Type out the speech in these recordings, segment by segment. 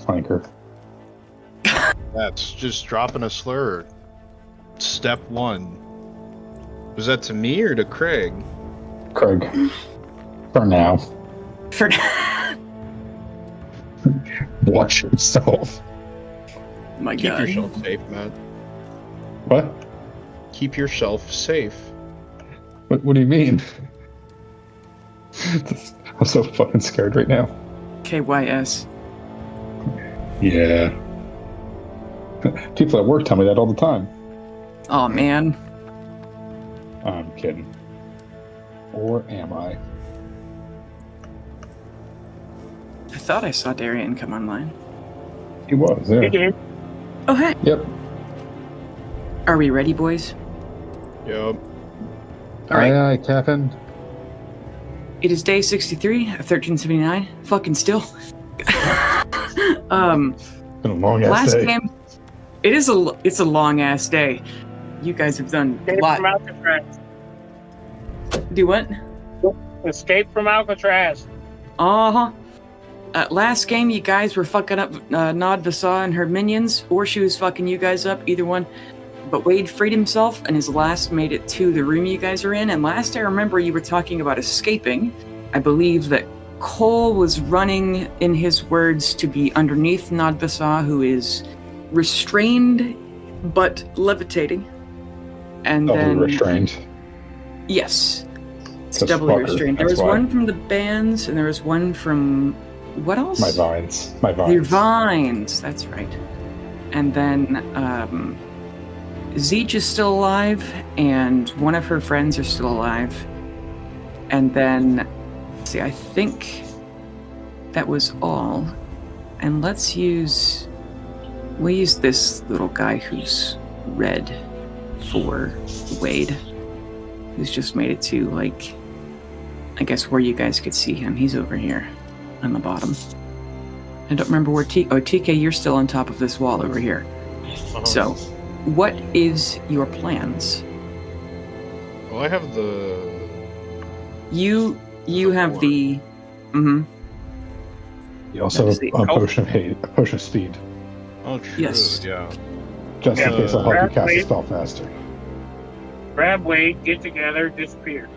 flanker. That's just dropping a slur. Step 1. Was that to me or to Craig? Craig. For now. For Watch yourself. my Keep God. yourself safe, Matt. What? Keep yourself safe. What do you mean? I'm so fucking scared right now. KYS. Yeah. People at work tell me that all the time. Oh man. I'm kidding. Or am I? I thought I saw Darian come online. He was, yeah. He did. Oh hey. Yep. Are we ready, boys? Yep. All right. Aye, Captain. It is day 63 of 1379. Fucking still. Been a long ass Last day. game. It's a long ass day. You guys have done a Escape lot. from Alcatraz. Do what? Escape from Alcatraz. Uh-huh. Last game, you guys were fucking up Nod Vasa and her minions, or she was fucking you guys up, either one. But Wade freed himself, and his last made it to the room you guys are in. And last I remember, you were talking about escaping. I believe that Cole was running, in his words, to be underneath Nod Vasa, who is restrained but levitating. And Doubly then restrained. yes, it's This doubly fucker, restrained. There that's was why. one from the bands, and there was one from what else? My vines. Your vines, that's right. And then Zeech is still alive, and one of her friends are still alive. And then, see, I think that was all. And we'll use this little guy who's red for Wade, who's just made it to, like, I guess where you guys could see him. He's over here on the bottom. I don't remember where TK, you're still on top of this wall over here. So, what is your plans? Well, I have the... You have the... Mm-hmm. You also have Let's see. a potion of hate, a potion of speed. Oh, true, Yes. yeah. Just in case I'll help you cast the Wait. spell faster. Grab Wade, get together, disappear.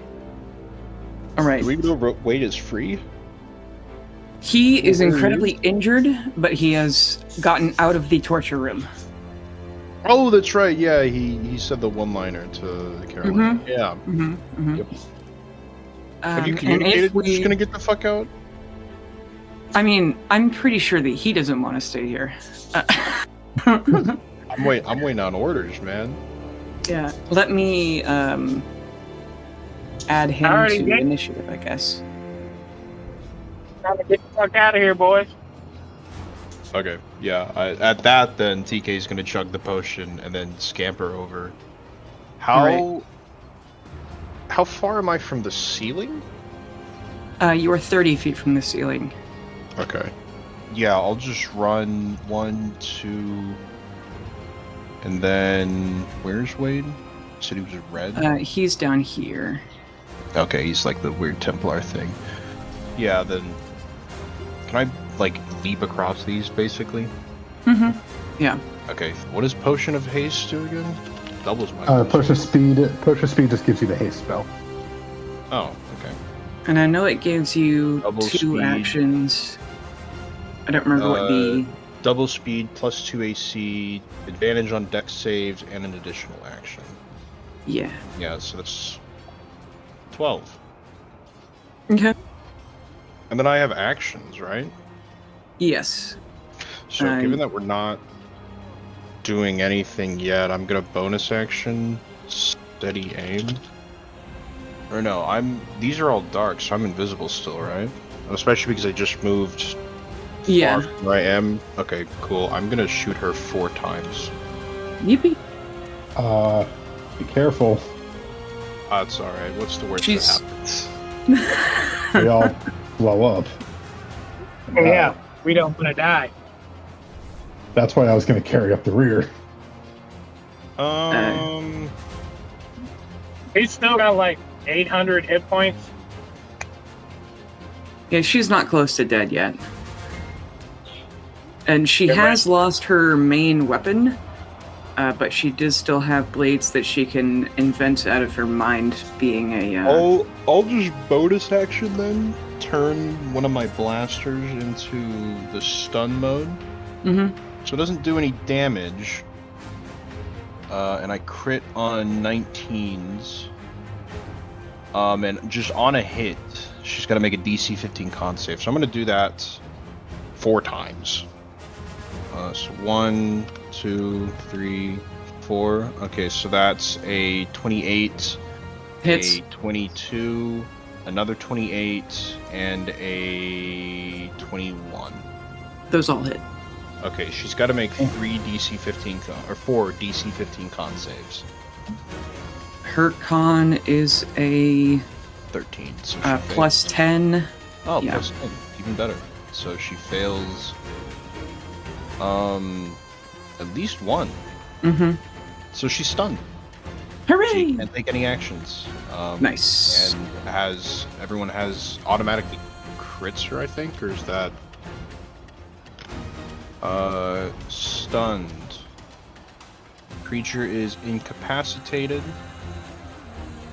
All right. Do we know Wade is free? He is incredibly injured, but he has gotten out of the torture room. Oh, that's right. Yeah, he said the one-liner to Caroline. Yeah. Mm-hmm. Mm-hmm. Yep. Have you And communicated if he's we... gonna get the fuck out? I mean, I'm pretty sure that he doesn't want to stay here. I'm waiting on orders, man. Yeah. Let me add him Alrighty, to Nick. initiative, I guess. Time to get the fuck out of here, boys. Okay, yeah. At that, then TK's gonna chug the potion and then scamper over. How far am I from the ceiling? You are 30 feet from the ceiling. Okay. Yeah, I'll just run 1, 2, and then where's Wade? You said he was red. He's down here. Okay, he's like the weird Templar thing. Yeah, then can I like leap across these basically? Mm-hmm. Yeah. Okay, what does Potion of Haste do again? Doubles my Potion of speed just gives you the haste spell. Oh, okay. And I know it gives you Double 2 speed. actions. I don't remember what the... Double speed, plus 2 AC, advantage on dex saves, and an additional action. Yeah. Yeah, so that's 12. Okay. And then I have actions, right? Yes. So given that we're not doing anything yet, I'm gonna bonus action steady aim. Or no, these are all dark, so I'm invisible still, right? Especially because I just moved Yeah. far from where I am. Okay, cool. I'm gonna shoot her 4 times. Yippee. Be careful. That's alright. What's the worst She's- that happens? We all blow up. Oh, yeah, we don't want to die. That's why I was going to carry up the rear. He's still got like 800 hit points. Yeah, she's not close to dead yet. And she Yeah, has lost her main weapon, but she does still have blades that she can invent out of her mind, being a... I'll just bonus action then. Turn one of my blasters into the stun mode. Mm-hmm. So it doesn't do any damage. And I crit on 19s. And just on a hit, she's got to make a DC 15 con save. So I'm going to do that 4 times. So 1, 2, 3, 4. Okay, so that's a 28, Hits. a 22, another 28, and a 21. Those all hit. Okay, she's got to make 3 DC 15 or 4 DC 15 con saves. Her con is a 13. So she plus fails. 10. Oh, yeah. plus 10, even better. So she fails. At least 1. Mm-hmm. So she's stunned. Hooray! She can't take any actions. Nice. And everyone has automatically crits her, I think, or is that stunned? Creature is incapacitated.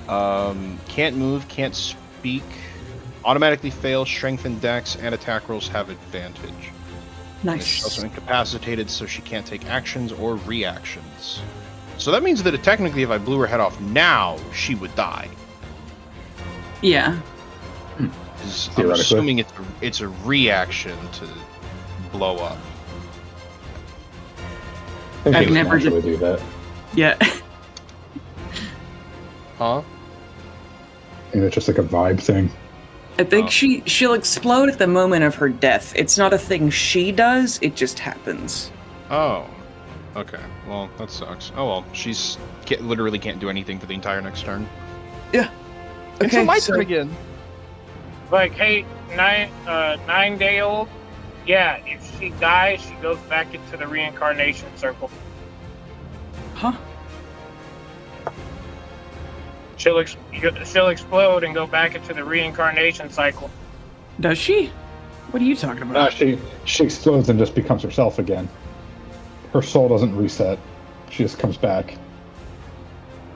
Can't move, can't speak. Automatically fails strength and dex, and attack rolls have advantage. And she's also Nice. incapacitated, so she can't take actions or reactions. So that means that technically, if I blew her head off now, she would die. Yeah. 'Cause I'm Theoretically. assuming it's a reaction to blow up. I think I've they never naturally do that. Yeah. Huh? And it's just like a vibe thing. I think she'll explode at the moment of her death. It's not a thing she does, it just happens. Oh. Okay. Well, that sucks. Oh well, she's literally can't do anything for the entire next turn. Yeah. Until my turn again. Like, hey, 9-day-old. Yeah, if she dies, she goes back into the reincarnation circle. Huh? She'll explode and go back into the reincarnation cycle. Does she? What are you talking No, about? she explodes and just becomes herself again. Her soul doesn't reset. She just comes back.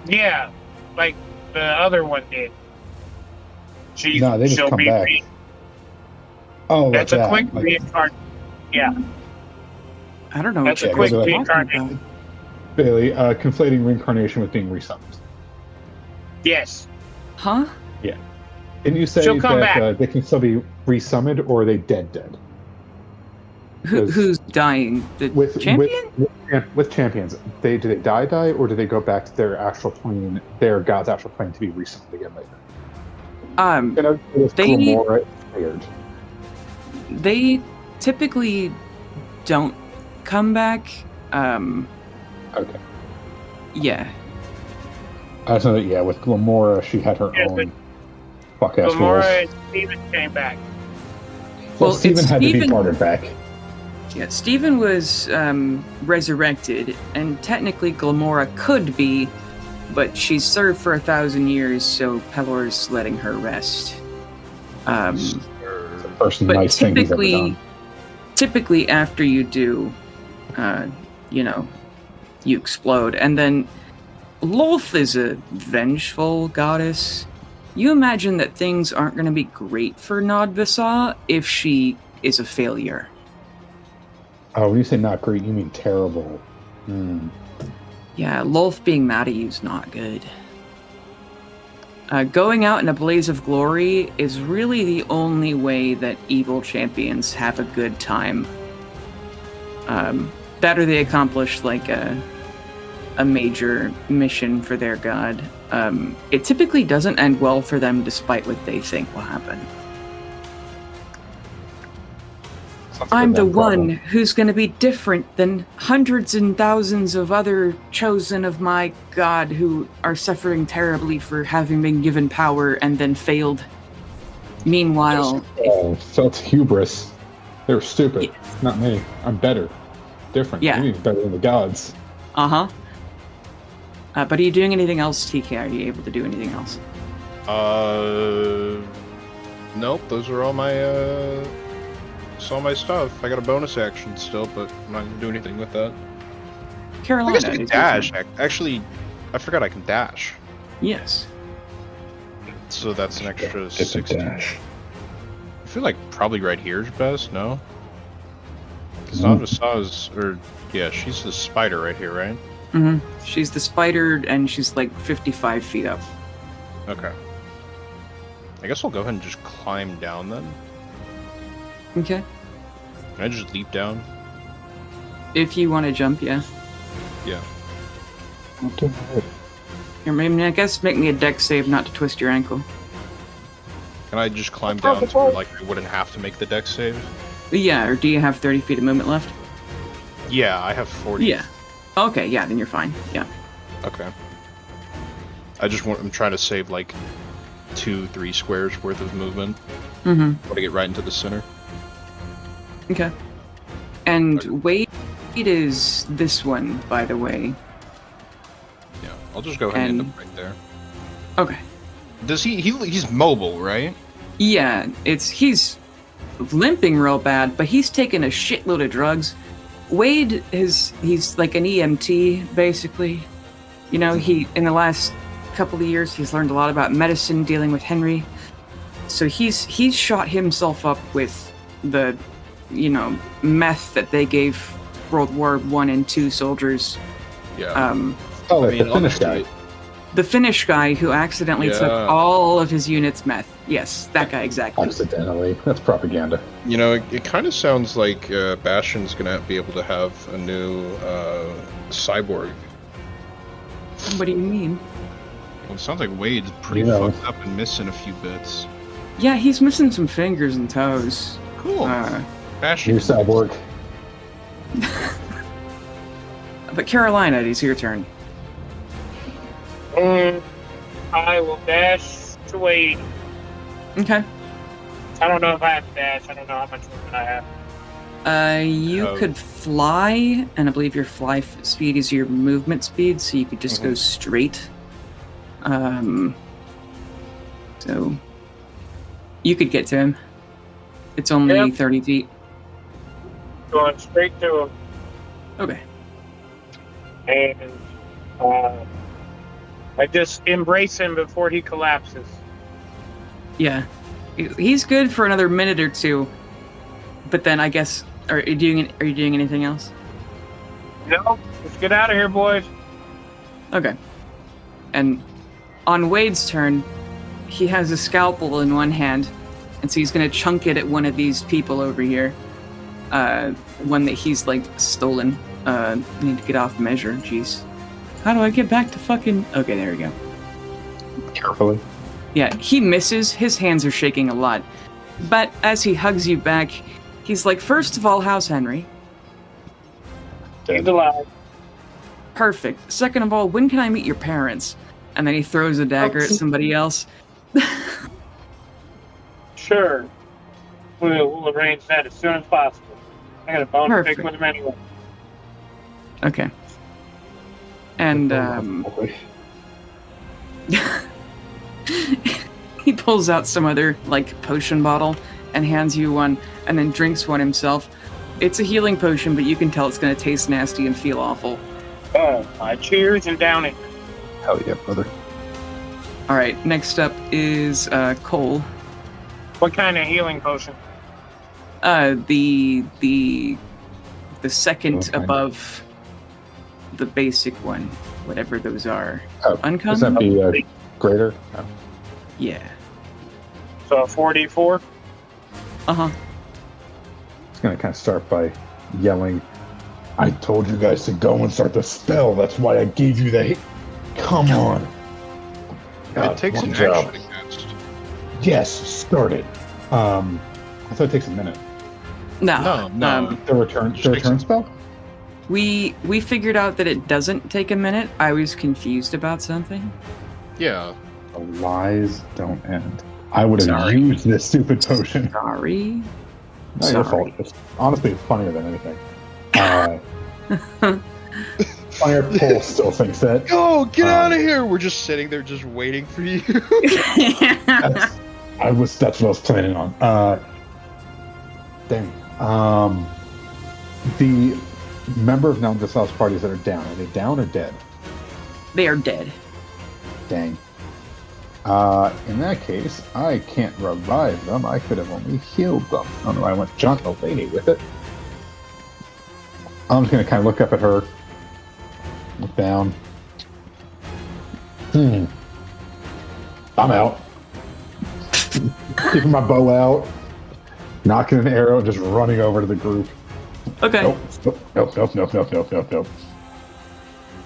Yeah, like the other one did. No, they just she'll come be back. Oh, like That's a that. quick Like, reincarnation. Yeah, I don't know that's what a you quick guys are talking reincarnation. about. Bailey, conflating reincarnation with being resummoned. Yes. Huh? Didn't you say She'll come that back. they can still be resummoned, or are they dead? Who's dying? The With champion? with champions, do they die, or do they go back to their actual plane, their god's actual plane, to be resummoned again later? You know, with They- Glamora cleared. They typically don't come back. Okay. Yeah. I was know that, yeah, with Glamora, she had her Yeah, own fuck-ass Gamora rules. and Steven came back. Well, Well, Steven it's had to be Steven- bartered back. Yeah, Steven was resurrected, and technically Glamora could be, but she's served for 1,000 years, so Pelor's letting her rest. It's the first But nice thing he's ever done. typically after you do, you explode, and then Lolth is a vengeful goddess. You imagine that things aren't going to be great for Nodvisa if she is a failure. Oh, when you say not great, you mean terrible. Yeah, Lolth being mad at you is not good. Going out in a blaze of glory is really the only way that evil champions have a good time. That or they accomplish like a major mission for their god. It typically doesn't end well for them despite what they think will happen. Sounds like a I'm the them problem. one who's going to be different than hundreds and thousands of other chosen of my god who are suffering terribly for having been given power and then failed. Meanwhile, Oh, so it's hubris. They're stupid. Yeah. Not me. I'm better. Different. Yeah. Maybe better than the gods. But are you doing anything else, TK? Are you able to do anything else? Nope. Those are all my It's all my stuff. I got a bonus action still, but I'm not gonna do anything with that. Carolina. I guess I can dash. Actually, I forgot I can dash. Yes. So that's an extra It's a 60. dash. I feel like probably right here is best, no? Because Nadvasa's, she's the spider right here, right? Mm-hmm. She's the spider, and she's like 55 feet up. Okay. I guess I'll go ahead and just climb down then. Okay. Can I just leap down? If you want to jump, yeah. Yeah. Here, maybe, I guess make me a dex save not to twist your ankle. Can I just climb down so like I wouldn't have to make the dex save? Yeah, or do you have 30 feet of movement left? Yeah, I have 40. Yeah. Okay, yeah, then you're fine. Yeah. Okay. I'm trying to save like 2-3 squares worth of movement. Mm-hmm. I want to get right into the center. Okay. And Wade is this one, by the way. Yeah, I'll just go ahead and end up right there. Okay. Does he's mobile, right? Yeah, he's limping real bad, but he's taken a shitload of drugs. Wade he's like an EMT, basically. You know, in the last couple of years he's learned a lot about medicine, dealing with Henry. So he's shot himself up with the, meth that they gave World War I and II soldiers. Yeah. The Finnish guy. The Finnish guy who accidentally took all of his units meth. Yes, that guy exactly. Accidentally. That's propaganda. It kind of sounds like Bastion's gonna be able to have a new cyborg. What do you mean? Well, it sounds like Wade's pretty fucked up and missing a few bits. Yeah, he's missing some fingers and toes. Cool. Bastion. New cyborg. But Carolina, it is your turn. I will dash to Wade. Okay. I don't know if I have to dash. I don't know how much movement I have. You could fly, and I believe your fly speed is your movement speed, so you could just go straight. So you could get to him. It's only 30 feet. Going straight to him. Okay. And I just embrace him before he collapses. Yeah. He's good for another minute or two, but then I guess are you doing anything else? No, let's get out of here, boys. Okay. And on Wade's turn, he has a scalpel in one hand, and so he's gonna chunk it at one of these people over here. One that he's like stolen. I need to get off measure. Jeez. How do I get back to fucking? Okay, there we go. Carefully. Yeah, he misses. His hands are shaking a lot. But as he hugs you back, he's like, first of all, how's Henry? He's alive. Perfect. Second of all, when can I meet your parents? And then he throws a dagger at somebody else. Sure. We'll arrange that as soon as possible. I got a bone to pick with him anyway. Okay. And, he pulls out some other, potion bottle and hands you one, and then drinks one himself. It's a healing potion, but you can tell it's going to taste nasty and feel awful. Oh, my cheers and down it. Hell yeah, brother. Alright, next up is, Cole. What kind of healing potion? The second above the basic one, whatever those are. Oh, Uncommon? Does that be greater? No. Yeah. So 4d4? Uh-huh. It's going to kind of start by yelling, I told you guys to go and start the spell. That's why I gave you the hit. Come on. It takes an action against. Yes, start it. I thought it takes a minute. No. The return spell? We figured out that it doesn't take a minute. I was confused about something. Yeah. The lies don't end. I would have used this stupid potion. Sorry. No, your fault. It's honestly funnier than anything. Funnier Cole still thinks that. Go, get out of here! We're just sitting there just waiting for you. That's what I was planning on. Dang. The member of non-Visal's parties that are down or dead? They are dead. Dang. In that case, I can't revive them. I could have only healed them. Oh no, I went John Mulaney with it. I'm just going to kind of look up at her. Look down. I'm out. Keeping my bow out. Knocking an arrow, just running over to the group. Okay. Nope.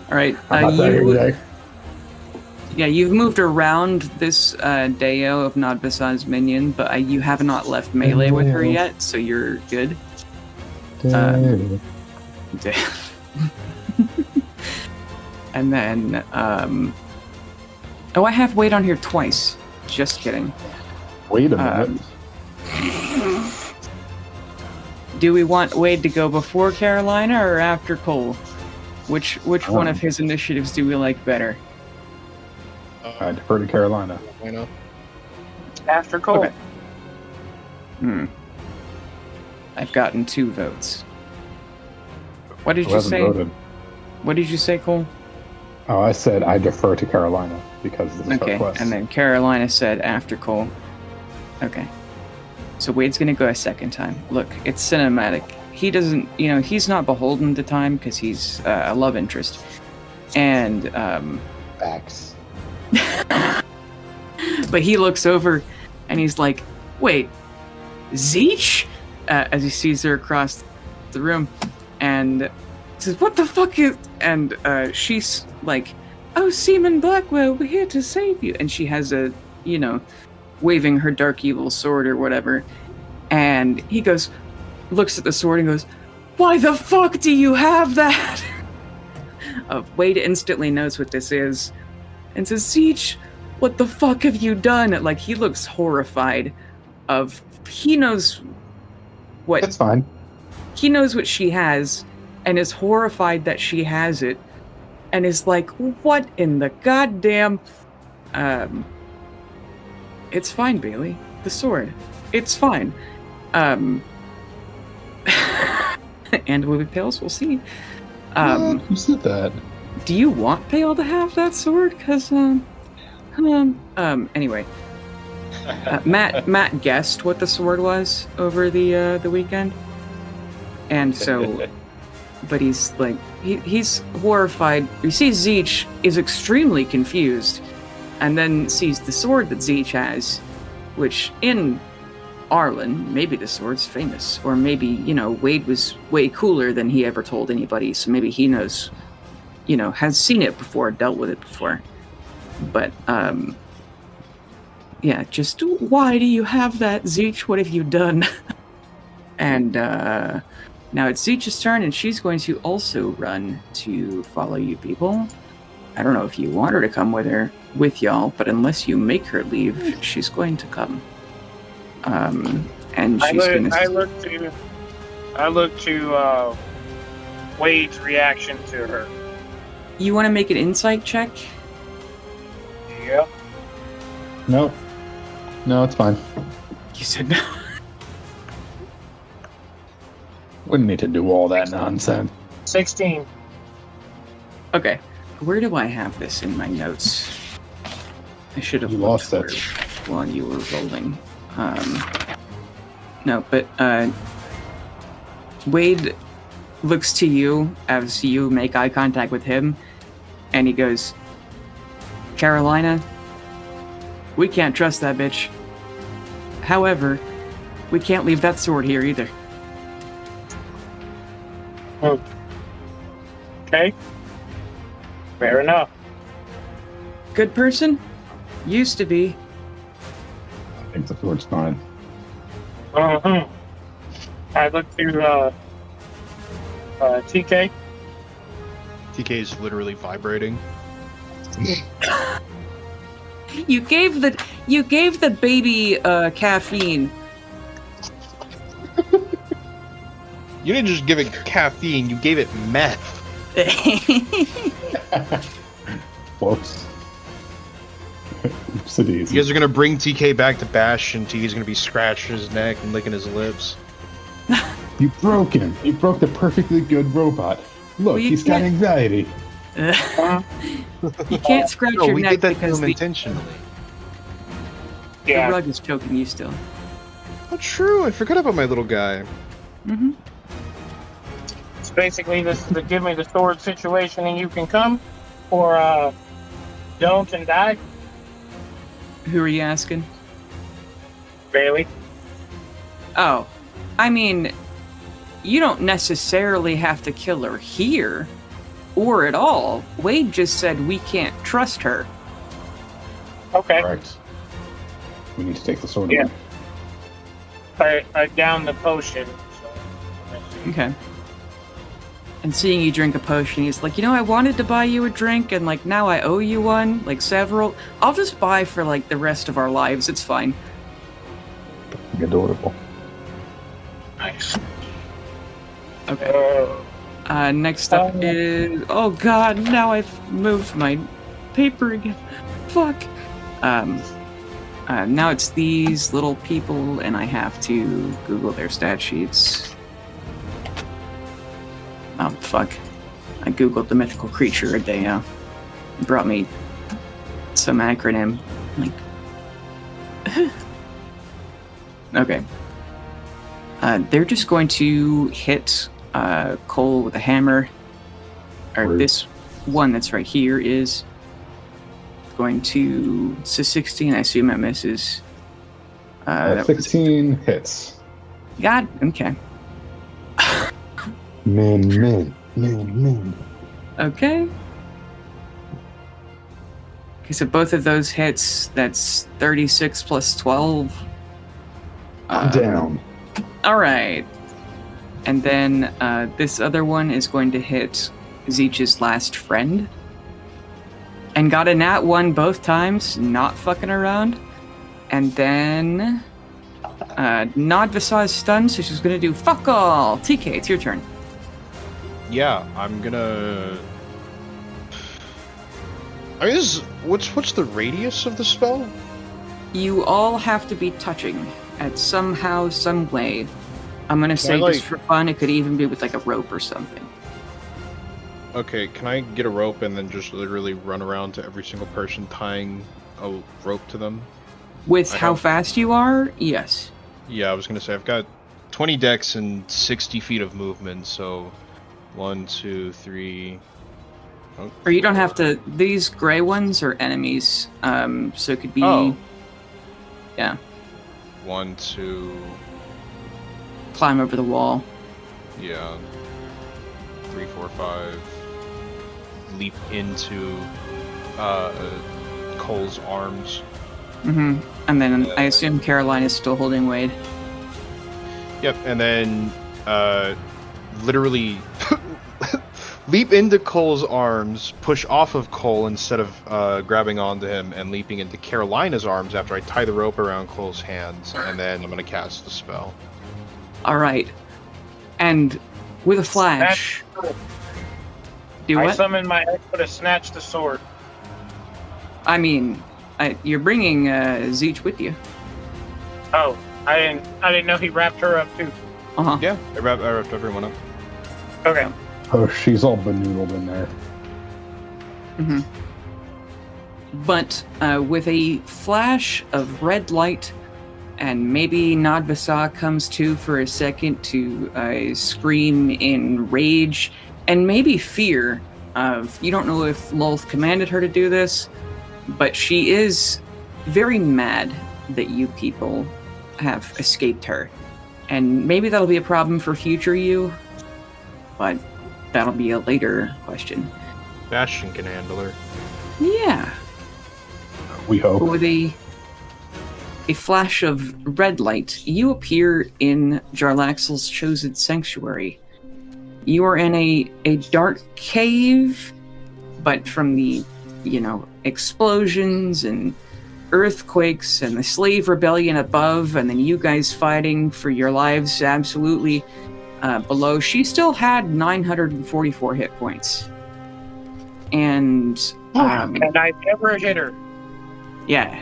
All right. I'm not there today. Yeah, you've moved around this Deo of Nadvisa's minion, but you have not left melee with her yet, so you're good. And then, I have Wade on here twice. Just kidding. Wait a minute. Do we want Wade to go before Carolina or after Cole? Which one of his initiatives do we like better? I defer to Carolina. Why not? After Cole. Okay. I've gotten 2 votes. What did Who you hasn't say? voted? What did you say, Cole? Oh, I said I defer to Carolina because this is her Okay, quest. and then Carolina said after Cole. Okay. So Wade's gonna go a second time. Look, it's cinematic. He doesn't, he's not beholden to time because he's a love interest. And, Facts. but he looks over and he's like, wait, Zeech? As he sees her across the room and says, what the fuck is... And she's like, oh, Seaman Blackwell, we're here to save you. And she has a, waving her dark evil sword or whatever. And he goes, looks at the sword and goes, why the fuck do you have that? Wade instantly knows what this is and says, Zeech, what the fuck have you done? Like, he looks horrified he knows what... That's fine. He knows what she has and is horrified that she has it and is like, what in the goddamn... It's fine, Bailey. The sword. It's fine. And will be Pales? We'll see. Who said that? Do you want Pale to have that sword? Because, anyway. Matt guessed what the sword was over the weekend. And so, but he's like, he's horrified. He sees Zeech is extremely confused and then sees the sword that Zeech has, which in Arlen, maybe the sword's famous, or maybe, Wade was way cooler than he ever told anybody, so maybe he knows, has seen it before, dealt with it before. But, yeah, just why do you have that, Zeech? What have you done? And, now it's Zeech's turn, and she's going to also run to follow you people. I don't know if you want her to come with y'all, but unless you make her leave, she's going to come. And she's I look to Wade's reaction to her. You want to make an insight check? Yep. No, it's fine. You said no. Wouldn't need to do all that nonsense. 16. Okay. Where do I have this in my notes? I should have lost it it while you were rolling. No, but Wade looks to you as you make eye contact with him, and he goes, Carolina, we can't trust that bitch. However, we can't leave that sword here either. Okay. Fair enough. Good person? Used to be. I think the sword's fine. I look to TK. TK is literally vibrating. You gave the baby caffeine. You didn't just give it caffeine, you gave it meth. Whoops. Oopsie-daisy. You guys are gonna bring TK back to Bash, and TK's gonna be scratching his neck and licking his lips. You broke him. You broke the perfectly good robot. Look, Well, he's got anxiety. You can't scratch No, your we neck did that to because him intentionally. the Yeah. rug is choking you still. Oh, true. I forgot about my little guy. Mm-hmm. It's basically this is the give me the sword situation and you can come, or don't and die. Who are you asking? Bailey. Oh, I mean, you don't necessarily have to kill her here, or at all. Wade just said we can't trust her. Okay. Correct. We need to take the sword Yeah. away. I downed the potion. So. Okay. And seeing you drink a potion, he's like, I wanted to buy you a drink, and like now I owe you one, like several. I'll just buy for like the rest of our lives. It's fine. Adorable. Nice. Okay. Next up is... Oh god, now I've moved my paper again. Fuck. Now it's these little people, and I have to Google their stat sheets. Oh, fuck. I Googled the mythical creature, they brought me some acronym. Like... Okay. They're just going to hit Cole with a hammer. Or Rude. this one that's right here is going to... It's a 16, I assume that misses. That was- 16 hits. God, okay. Man. Okay. Okay, so both of those hits, that's 36 plus 12. I'm down. Alright. And then this other one is going to hit Zeech's last friend. And got a nat 1 both times, not fucking around. And then Nodvasa is stunned, so she's gonna do fuck all. TK, it's your turn. Yeah, I'm gonna. I mean, what's the radius of the spell? You all have to be touching at somehow, some way. I'm gonna say I, just for fun, it could even be with like a rope or something. Okay, can I get a rope and then just literally run around to every single person tying a rope to them? With I how have- fast you are, yes. Yeah, I was gonna say I've got 20 decks and 60 feet of movement, so 1, 2, 3. Oh, Or you don't have 4. to. These gray ones are enemies, so it could be. Oh. Yeah. 1, 2. Climb over the wall. Yeah. 3, 4, 5. Leap into Cole's arms. Mm-hmm. And then I assume Caroline is still holding Wade. Yep, and then literally leap into Cole's arms, push off of Cole instead of grabbing onto him, and leaping into Carolina's arms after I tie the rope around Cole's hands, and then I'm gonna cast the spell. All right. And with a flash. Do I what? summoned my expert to snatch the sword. I mean, you're bringing Zeech with you. Oh, I didn't know he wrapped her up too. Uh-huh. Yeah, I wrapped everyone up. Okay. Oh, she's all benoodled in there. Mm-hmm. But with a flash of red light, and maybe Nodvasa comes to for a second to scream in rage, and maybe fear of... You don't know if Lolth commanded her to do this, but she is very mad that you people have escaped her. And maybe that'll be a problem for future you, but that'll be a later question. Bastion can handle her. Yeah. We hope. With a flash of red light, you appear in Jarlaxle's chosen sanctuary. You are in a dark cave, but from the, explosions and earthquakes and the slave rebellion above, and then you guys fighting for your lives absolutely below, she still had 944 hit points. And And I never hit her. yeah.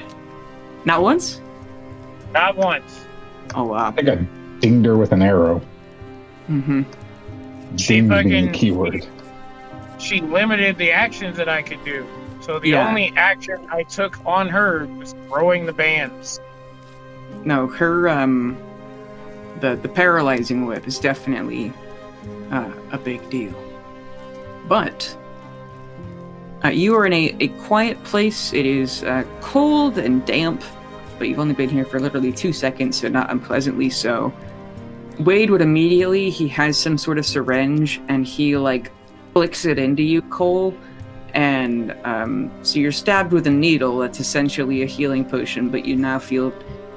Not once? Not once. Oh wow. I think I dinged her with an arrow. Mm-hmm. She Ding being fucking the keyword. she limited the actions that I could do. So the Yeah. only action I took on her was throwing the bands. No, her the paralyzing whip is definitely a big deal. But you are in a quiet place. It is cold and damp, but you've only been here for literally 2 seconds, so not unpleasantly so. Wade would immediately, he has some sort of syringe, and he, like, flicks it into you, Cole, and so you're stabbed with a needle that's essentially a healing potion, but you now feel...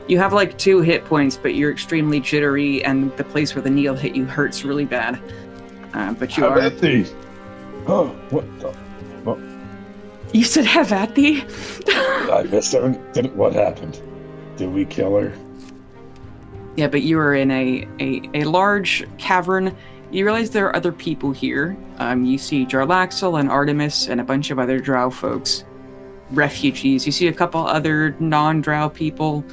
You have, like, 2 hit points, but you're extremely jittery, and the place where the needle hit you hurts really bad. But you are... Have at thee. Oh, what the... Well, You said have at thee? I missed her. What happened? Did we kill her? Yeah, but you are in a large cavern. You realize there are other people here. You see Jarlaxle and Artemis and a bunch of other drow folks. Refugees. You see a couple other non-drow people.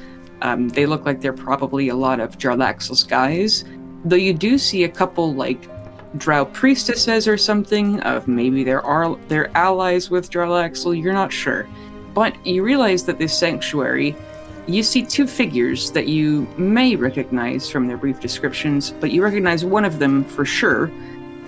They look like they're probably a lot of Jarlaxle's guys. Though you do see a couple, like, drow priestesses or something. Of maybe they're allies with Jarlaxle. You're not sure. But you realize that this sanctuary... You see 2 figures that you may recognize from their brief descriptions, but you recognize one of them for sure.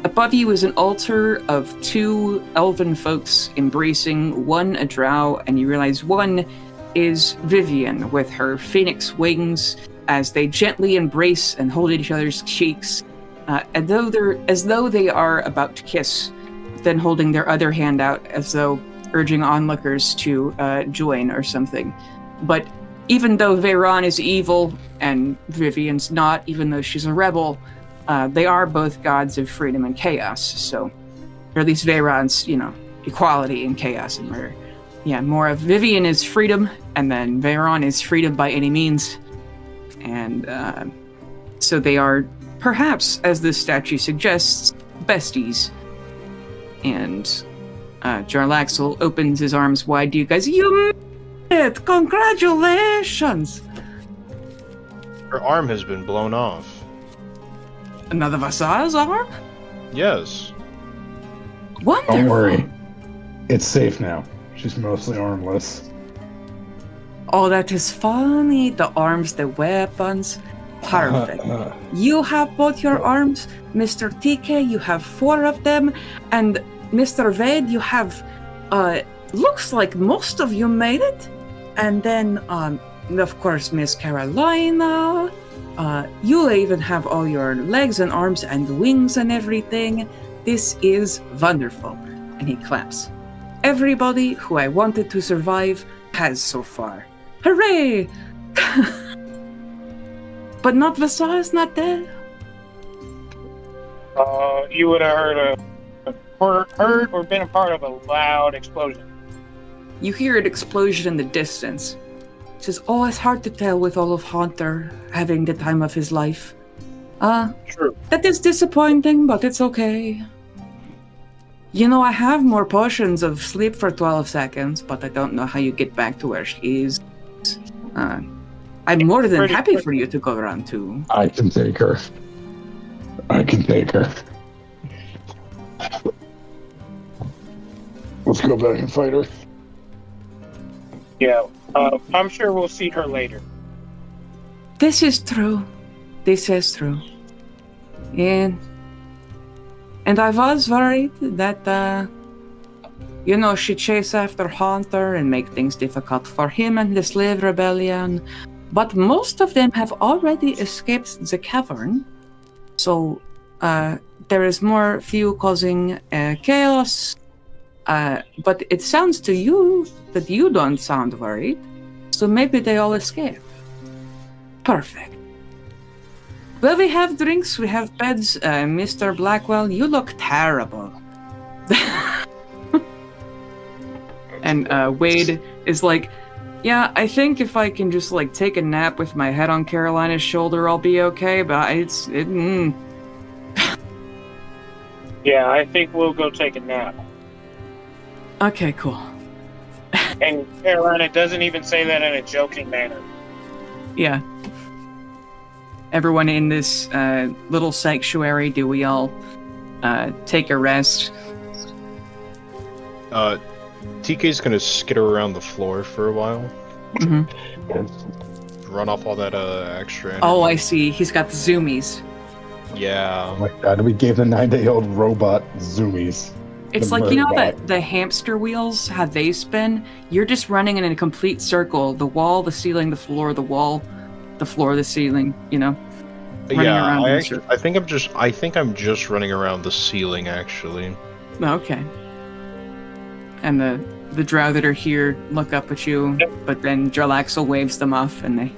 Above you is an altar of 2 elven folks embracing, one a drow, and you realize one is Vivian with her phoenix wings as they gently embrace and hold each other's cheeks, as though they are about to kiss, then holding their other hand out as though urging onlookers to join or something. But even though Veyron is evil and Vivian's not, even though she's a rebel, they are both gods of freedom and chaos. So, or at least Veyron's, equality in chaos and murder. Yeah, more of Vivian is freedom, and then Veyron is freedom by any means. And so they are, perhaps, as this statue suggests, besties. And Jarlaxle opens his arms wide to you guys. You made it! Congratulations! Her arm has been blown off. Another Vassar's arm? Yes. Wonderful. Don't worry. It's safe now. She's mostly armless. Oh, that is funny. The arms, the weapons. Perfect. You have both your arms. Mr. TK, you have 4 of them. And Mr. Vade, you have, looks like most of you made it. And then, of course, Miss Carolina. You even have all your legs and arms and wings and everything. This is wonderful. And he claps. Everybody who I wanted to survive has so far. Hooray! But not Vassar is not dead. You would have heard or been a part of a loud explosion. You hear an explosion in the distance. It says, oh, it's hard to tell with all of Haunter having the time of his life. True. That is disappointing, but it's okay. I have more potions of sleep for 12 seconds, but I don't know how you get back to where she is. I'm more than happy for you to go around too. I can take her. Let's go back and fight her. Yeah, I'm sure we'll see her later. This is true. This is true. And I was worried that, she chase after Haunter and make things difficult for him and the Slave Rebellion. But most of them have already escaped the cavern. So, there is more few causing chaos. But it sounds to you that you don't sound worried. So maybe they all escape. Perfect. Well, we have drinks, we have beds. Mr. Blackwell, you look terrible. And Wade is like, yeah, I think if I can just take a nap with my head on Carolina's shoulder, I'll be okay, but Yeah, I think we'll go take a nap. Okay, cool. And Carolina doesn't even say that in a joking manner. Yeah. everyone in this little sanctuary, do we all take a rest? TK's gonna skitter around the floor for a while. Mm-hmm. Run off all that extra energy. Oh, I see. He's got the zoomies. Yeah. Oh my god, we gave the 9-day-old robot zoomies. It's The like, you know robot. that the hamster wheels, how they spin? You're just running in a complete circle. The wall, the ceiling, the floor, the wall, the floor, the ceiling, you know? Running Yeah, around in a I circle. think I'm just running around the ceiling actually. Okay. And the drow that are here look up at you, but then Jarlaxle waves them off and they...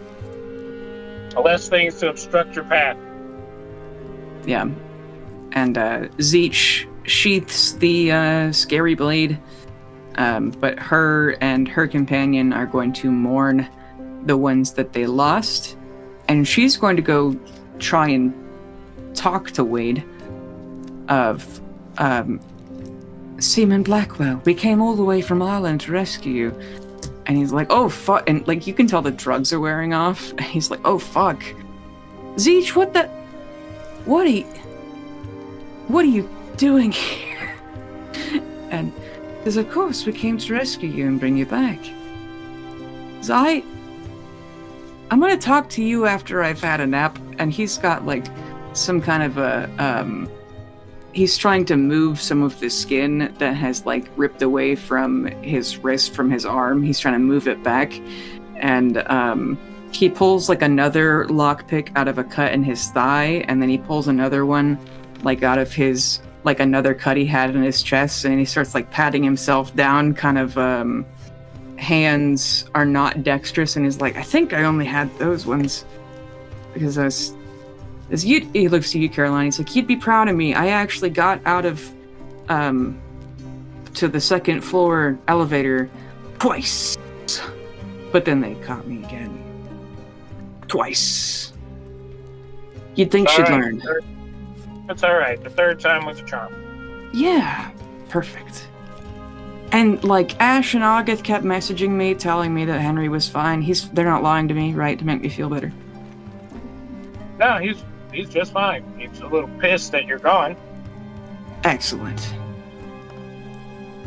Less things to obstruct your path. Yeah. And Zeech sheaths the scary blade, but her and her companion are going to mourn the ones that they lost, and she's going to go try and talk to Wade of Seaman Blackwell. We came all the way from Ireland to rescue you. And he's like, oh fuck, and like you can tell the drugs are wearing off. And he's like, oh fuck. Zeech, what are you doing here? And he says, of course, we came to rescue you and bring you back. So I'm gonna talk to you after I've had a nap. And he's got like some kind of a, he's trying to move some of the skin that has like ripped away from his wrist, from his arm. He's trying to move it back. And he pulls like another lockpick out of a cut in his thigh. And then he pulls another one like out of his, like another cut he had in his chest. And he starts like patting himself down, kind of hands are not dexterous. And he's like, I think I only had those ones because I was... he looks to you, Caroline. He's like, you'd be proud of me. I actually got out of to the second floor elevator twice. But then they caught me again. Twice. You'd think she'd learn. That's alright. The third time was a charm. Yeah, perfect. And like Ash and August kept messaging me, telling me that Henry was fine. They're not lying to me, right? To make me feel better. No, he's just fine. He's a little pissed that you're gone. Excellent.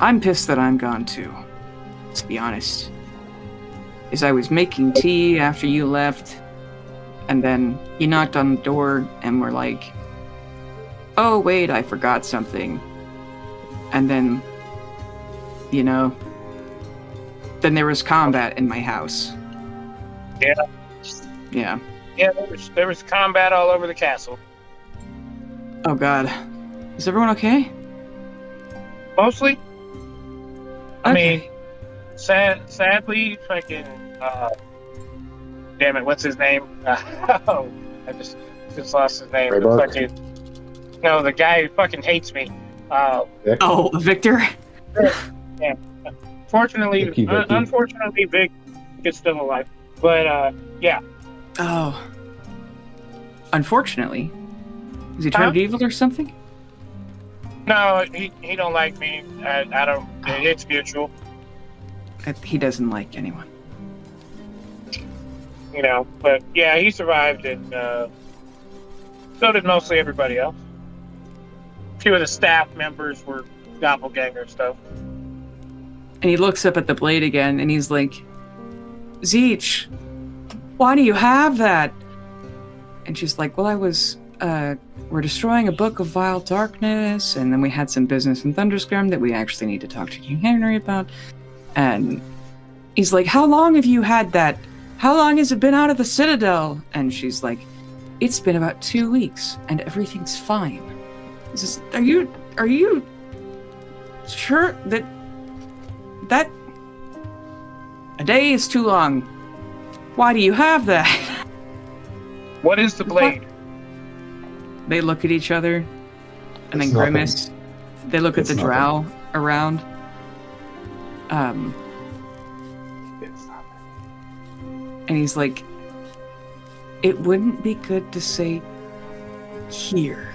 I'm pissed that I'm gone too, to be honest. As I was making tea after you left, and then you knocked on the door and were like, oh wait, I forgot something. And then, you know, then there was combat in my house. Yeah. Yeah. Yeah, there was combat all over the castle. Oh god. Is everyone okay? Mostly. I Okay. mean, sadly, fucking, damn it, what's his name? I just lost his name. Raybark? No, the guy who fucking hates me. Vic? Oh, Victor? Yeah. Fortunately, Vicky. unfortunately, Vic is still alive. But, yeah. Oh. Unfortunately. Is he turned evil or something? No, he don't like me. I don't. It's mutual. He doesn't like anyone. You know, but yeah, he survived, and so did mostly everybody else. A few of the staff members were doppelganger stuff. And he looks up at the blade again, and he's like, Zeech, why do you have that? And she's like, well, we're destroying a book of vile darkness, and then we had some business in Thunderstorm that we actually need to talk to King Henry about. And he's like, how long have you had that? How long has it been out of the Citadel? And she's like, it's been about 2 weeks, and everything's fine. He says, are you sure that a day is too long? Why do you have that? What is the blade? They look at each other, and then It's nothing. grimace. They look at It's the nothing. drow around. It's not. And he's like, it wouldn't be good to say here.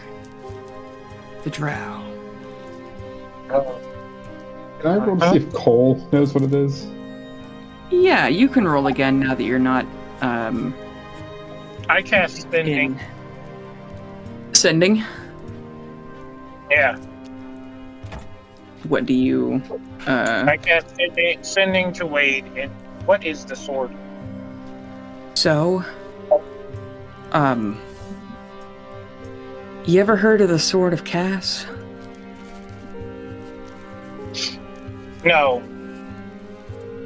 The drow. Can I roll to see if Cole knows what it is? Yeah, you can roll again now that you're not I cast Sending. Sending? Yeah. What do you... I cast Sending to Wade. And what is the sword? So... You ever heard of the Sword of Cass? No.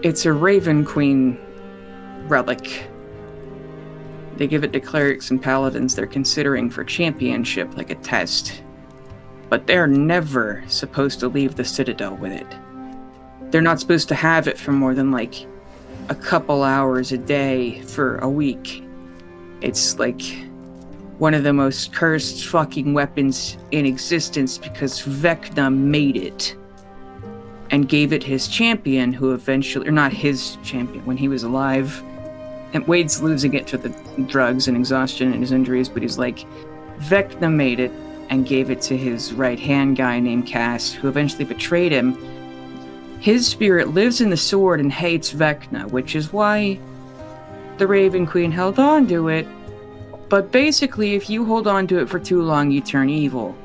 It's a Raven Queen relic. They give it to clerics and paladins they're considering for championship, like a test. But they're never supposed to leave the Citadel with it. They're not supposed to have it for more than, like, a couple hours a day for a week. It's, like, one of the most cursed fucking weapons in existence because Vecna made it. And gave it his champion, who eventually... Or not his champion, when he was alive. And Wade's losing it to the drugs and exhaustion and his injuries, but he's like, Vecna made it and gave it to his right-hand guy named Cass, who eventually betrayed him. His spirit lives in the sword and hates Vecna, which is why the Raven Queen held on to it. But basically, if you hold on to it for too long, you turn evil.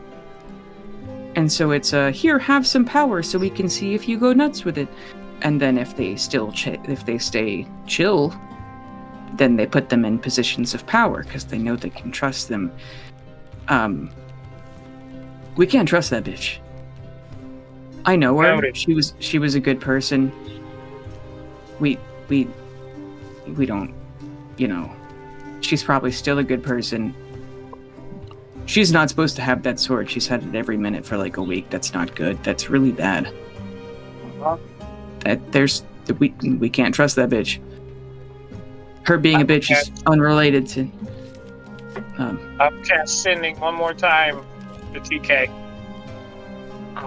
And so it's here, have some power so we can see if you go nuts with it. And then if they stay chill, then they put them in positions of power because they know they can trust them. We can't trust that bitch. I know her. She was a good person. We don't, you know. She's probably still a good person. She's not supposed to have that sword. She's had it every minute for like a week. That's not good. That's really bad. We can't trust that bitch. Her being a bitch is unrelated to... I'm cast Sending one more time to TK.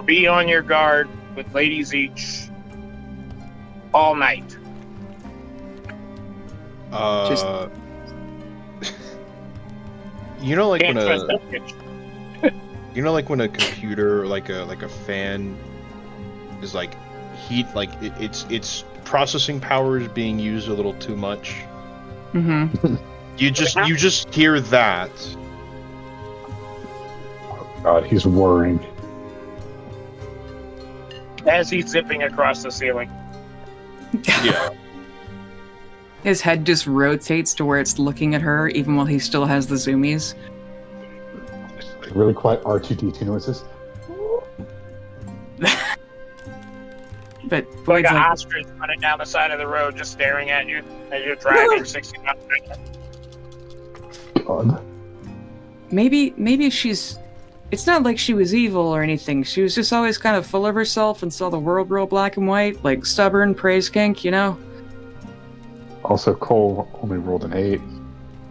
Be on your guard with ladies each all night. You know, like when a computer, like a fan, is like heat, like it's processing power is being used a little too much. Mm-hmm. You just hear that. Oh God, he's whirring. As he's zipping across the ceiling. Yeah. His head just rotates to where it's looking at her, even while he still has the zoomies. Really quiet R2-D2 noises. But like an ostrich running down the side of the road, just staring at you as you're driving 60 miles an hour. God. Maybe she's... It's not like she was evil or anything. She was just always kind of full of herself and saw the world real black and white, like stubborn, praise kink, you know? Also, Cole only rolled an 8.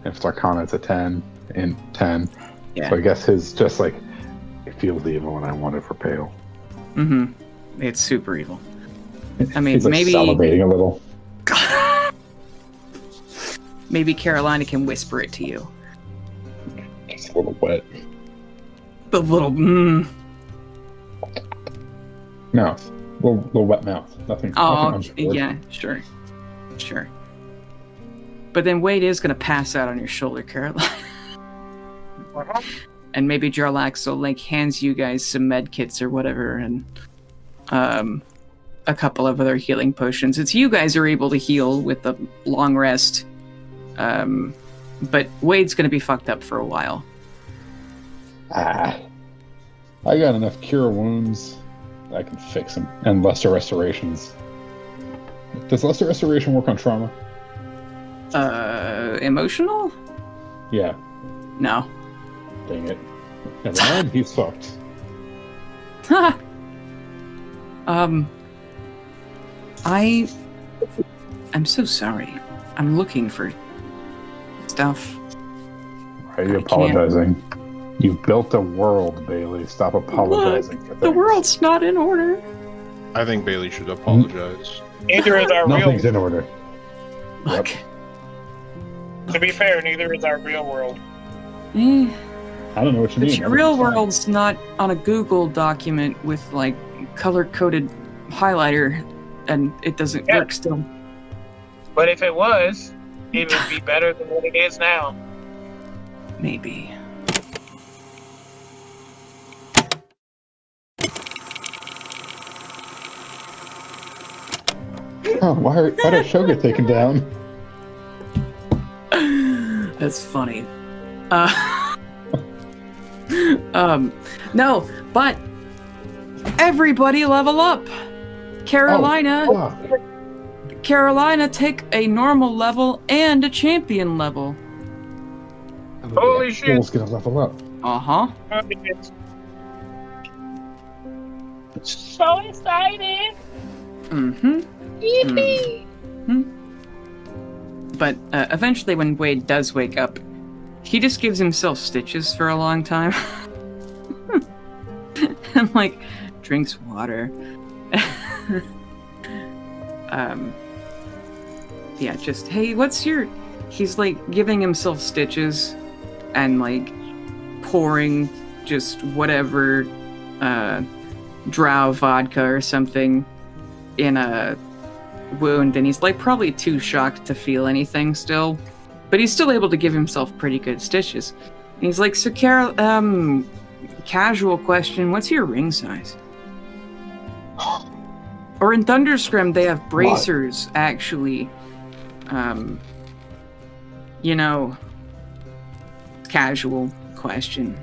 If it's Arcana, it's a 10. And 10. Yeah. So I guess his just like, it feels evil and I want it for pale. Mm-hmm. It's super evil. I mean, he's like maybe... salivating a little. Maybe Carolina can whisper it to you. It's a little wet. The little Mouth. Little wet mouth. Nothing. Oh, nothing untoward. yeah, sure. But then Wade is going to pass out on your shoulder, Caroline. And maybe Jarlax will like hands you guys some med kits or whatever, and a couple of other healing potions. It's you guys are able to heal with the long rest, but Wade's going to be fucked up for a while. I got enough cure wounds. I can fix them, and lesser restorations. Does lesser restoration work on trauma? Emotional? Yeah. No. Dang it. Never mind, he's fucked. I'm so sorry. I'm looking for stuff. Why are you apologizing? You built a world, Bailey. Stop apologizing. Look, the world's not in order. I think Bailey should apologize. Neither is our real. Nothing's in order. Look. Yep. To be fair, neither is our real world. Eh. I don't know what you mean. Your real world's not on a Google document with like color-coded highlighter, and it doesn't work still. But if it was, it would be better than what it is now. maybe. Oh, why did show get taken down? That's funny. No, but everybody level up. Carolina, Oh, fuck. Carolina, take a normal level and a champion level. Holy shit. Bull's gonna level up. Uh-huh. So excited. Mm-hmm. Yippee. But eventually when Wade does wake up, he just gives himself stitches for a long time. And, like, drinks water. Yeah, just, hey, what's your... He's, like, giving himself stitches and, like, pouring just whatever drow vodka or something in a wound, and he's, like, probably too shocked to feel anything still. But he's still able to give himself pretty good stitches. And he's like, so, Carol, casual question, what's your ring size? Or in Thunderscrim, they have bracers, actually. You know, casual question.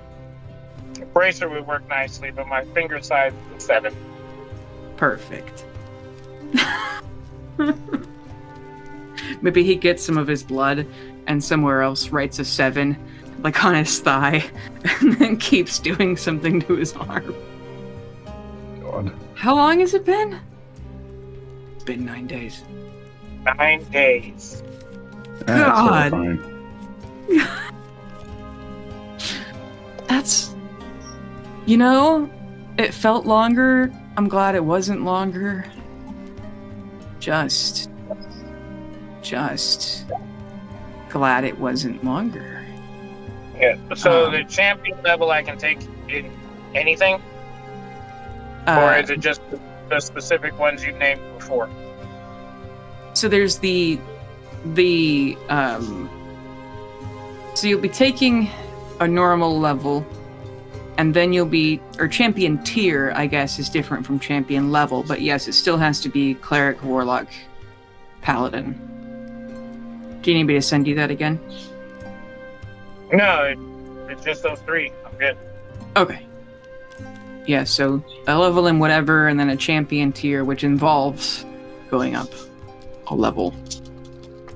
A bracer would work nicely, but my finger size is 7. Perfect. Maybe he gets some of his blood and somewhere else writes a 7, like on his thigh, and then keeps doing something to his arm. God. How long has it been? It's been 9 days. 9 days. That's God. horrifying. That's... You know, it felt longer. I'm glad it wasn't longer. Just glad it wasn't longer. Yeah. So the champion level I can take in anything? Or is it just the specific ones you named before? So there's the so you'll be taking a normal level, and then you'll be, or champion tier, I guess, is different from champion level, but yes, it still has to be cleric, warlock, paladin. Do you need me to send you that again? No, it's just those 3. I'm good. Okay. Yeah, so a level in whatever, and then a champion tier, which involves going up a level.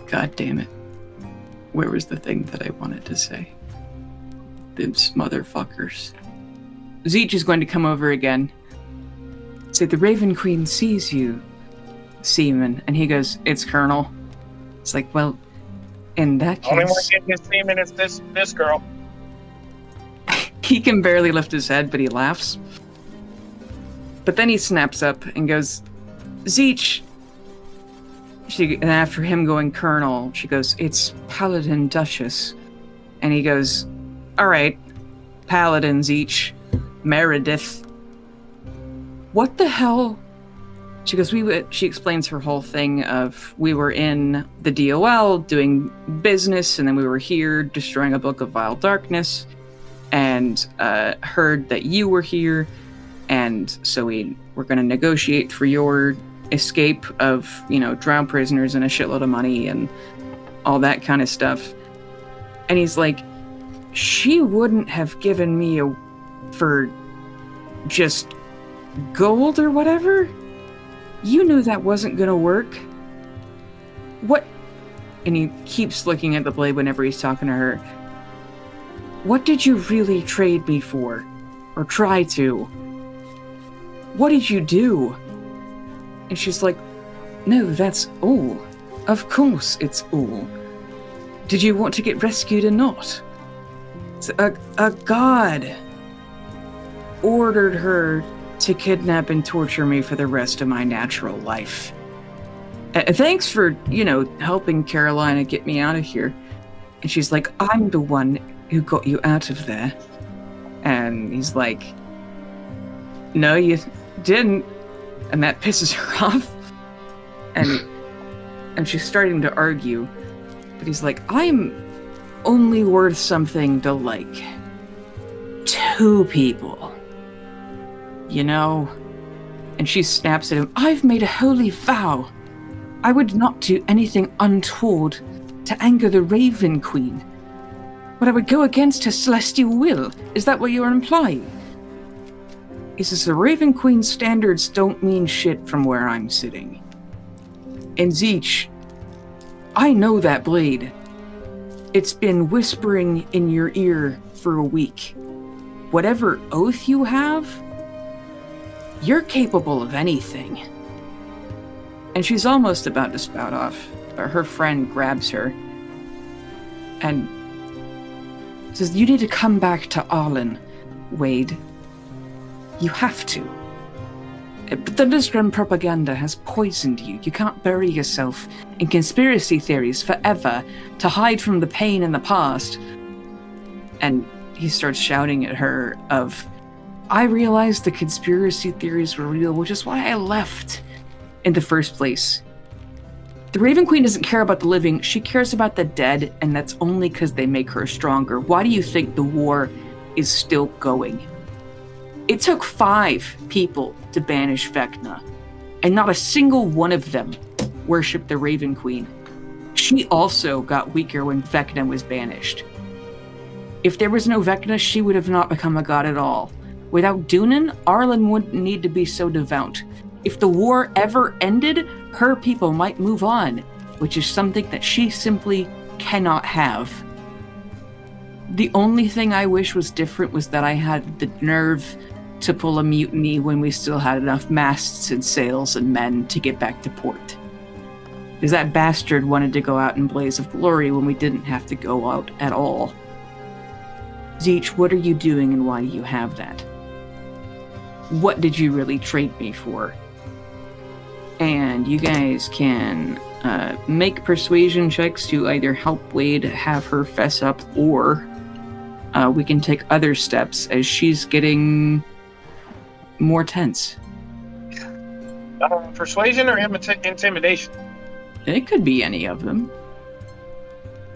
God damn it. Where was the thing that I wanted to say? Those motherfuckers. Zeech is going to come over again. Say, the Raven Queen sees you, Seaman. And he goes, it's Colonel. It's like, well, in that case... Only one getting his Seaman is this girl. He can barely lift his head, but he laughs. But then he snaps up and goes, Zeech. And after him going Colonel, she goes, it's Paladin Duchess. And he goes, all right, Paladins each. Meredith. What the hell? She goes, she explains her whole thing of, we were in the DOL doing business, and then we were here destroying a book of vile darkness, and heard that you were here, and so we were going to negotiate for your escape of, drown prisoners and a shitload of money and all that kind of stuff. And he's like, she wouldn't have given me for just gold or whatever? You knew that wasn't gonna work. What? And he keeps looking at the blade whenever he's talking to her. What did you really trade me for? Or try to? What did you do? And she's like, no, that's all. Of course it's all. Did you want to get rescued or not? So a god ordered her to kidnap and torture me for the rest of my natural life. Thanks for, helping Carolina get me out of here. And she's like, I'm the one who got you out of there. And he's like, no, you didn't. And that pisses her off. And she's starting to argue. But he's like, I'm only worth something to, like, 2 people. You know? And she snaps at him. I've made a holy vow. I would not do anything untoward to anger the Raven Queen. But I would go against her celestial will. Is that what you're implying? He says, the Raven Queen's standards don't mean shit from where I'm sitting. And Zeech, I know that blade. It's been whispering in your ear for a week. Whatever oath you have, you're capable of anything. And she's almost about to spout off, but her friend grabs her and says, you need to come back to Arlen, Wade. You have to. But the underground propaganda has poisoned you. You can't bury yourself in conspiracy theories forever to hide from the pain in the past. And he starts shouting at her of, I realized the conspiracy theories were real, which is why I left in the first place. The Raven Queen doesn't care about the living, she cares about the dead, and that's only because they make her stronger. Why do you think the war is still going? It took 5 people to banish Vecna, and not a single one of them worshipped the Raven Queen. She also got weaker when Vecna was banished. If there was no Vecna, she would have not become a god at all. Without Dunan, Arlen wouldn't need to be so devout. If the war ever ended, her people might move on, which is something that she simply cannot have. The only thing I wish was different was that I had the nerve to pull a mutiny when we still had enough masts and sails and men to get back to port. Because that bastard wanted to go out in blaze of glory when we didn't have to go out at all. Zeech, what are you doing and why do you have that? What did you really trade me for? And you guys can make persuasion checks to either help Wade have her fess up, or we can take other steps as she's getting more tense. Persuasion or intimidation? It could be any of them.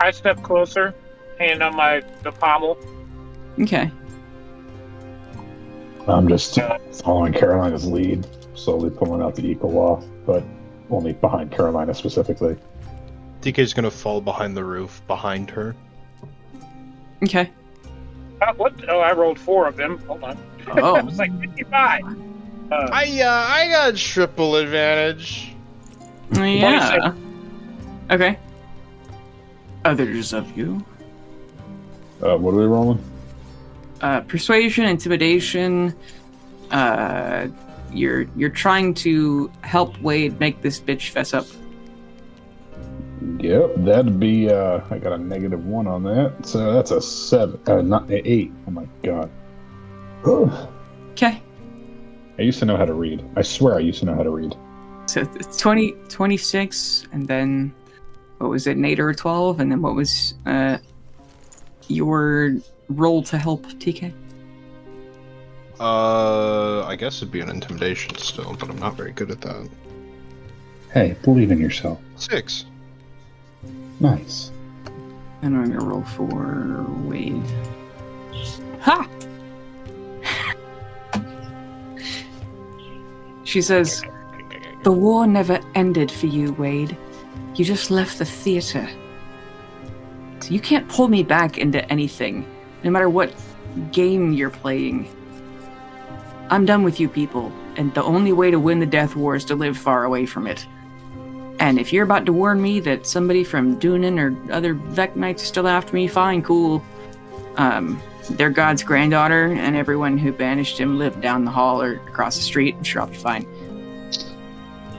I step closer, hand on the pommel. Okay. I'm just following Carolina's lead, slowly pulling out the eagle off, but only behind Carolina specifically. DK's gonna fall behind the roof, behind her. Okay. What? Oh, I rolled 4 of them. Hold on. Oh. It was like 55. I got triple advantage. Yeah. Okay. Others of you. What are we rolling? Persuasion, intimidation. You're trying to help Wade make this bitch fess up. Yep, that'd be, I got a -1 on that, so that's a 7, not an 8. Oh my god. Okay. I used to know how to read. I swear I used to know how to read. So it's 26, and then, what was it, an 8 or a 12? And then what was your roll to help, TK? I guess it'd be an intimidation still, but I'm not very good at that. Hey, believe in yourself. 6. Nice. And I'm gonna roll for Wade. Ha! She says, the war never ended for you, Wade. You just left the theater. So you can't pull me back into anything, no matter what game you're playing. I'm done with you people, and the only way to win the Death War is to live far away from it. And if you're about to warn me that somebody from Dunan or other Vecnites is still after me, fine, cool. They're God's granddaughter, and everyone who banished him lived down the hall or across the street. I'm sure I'll be fine.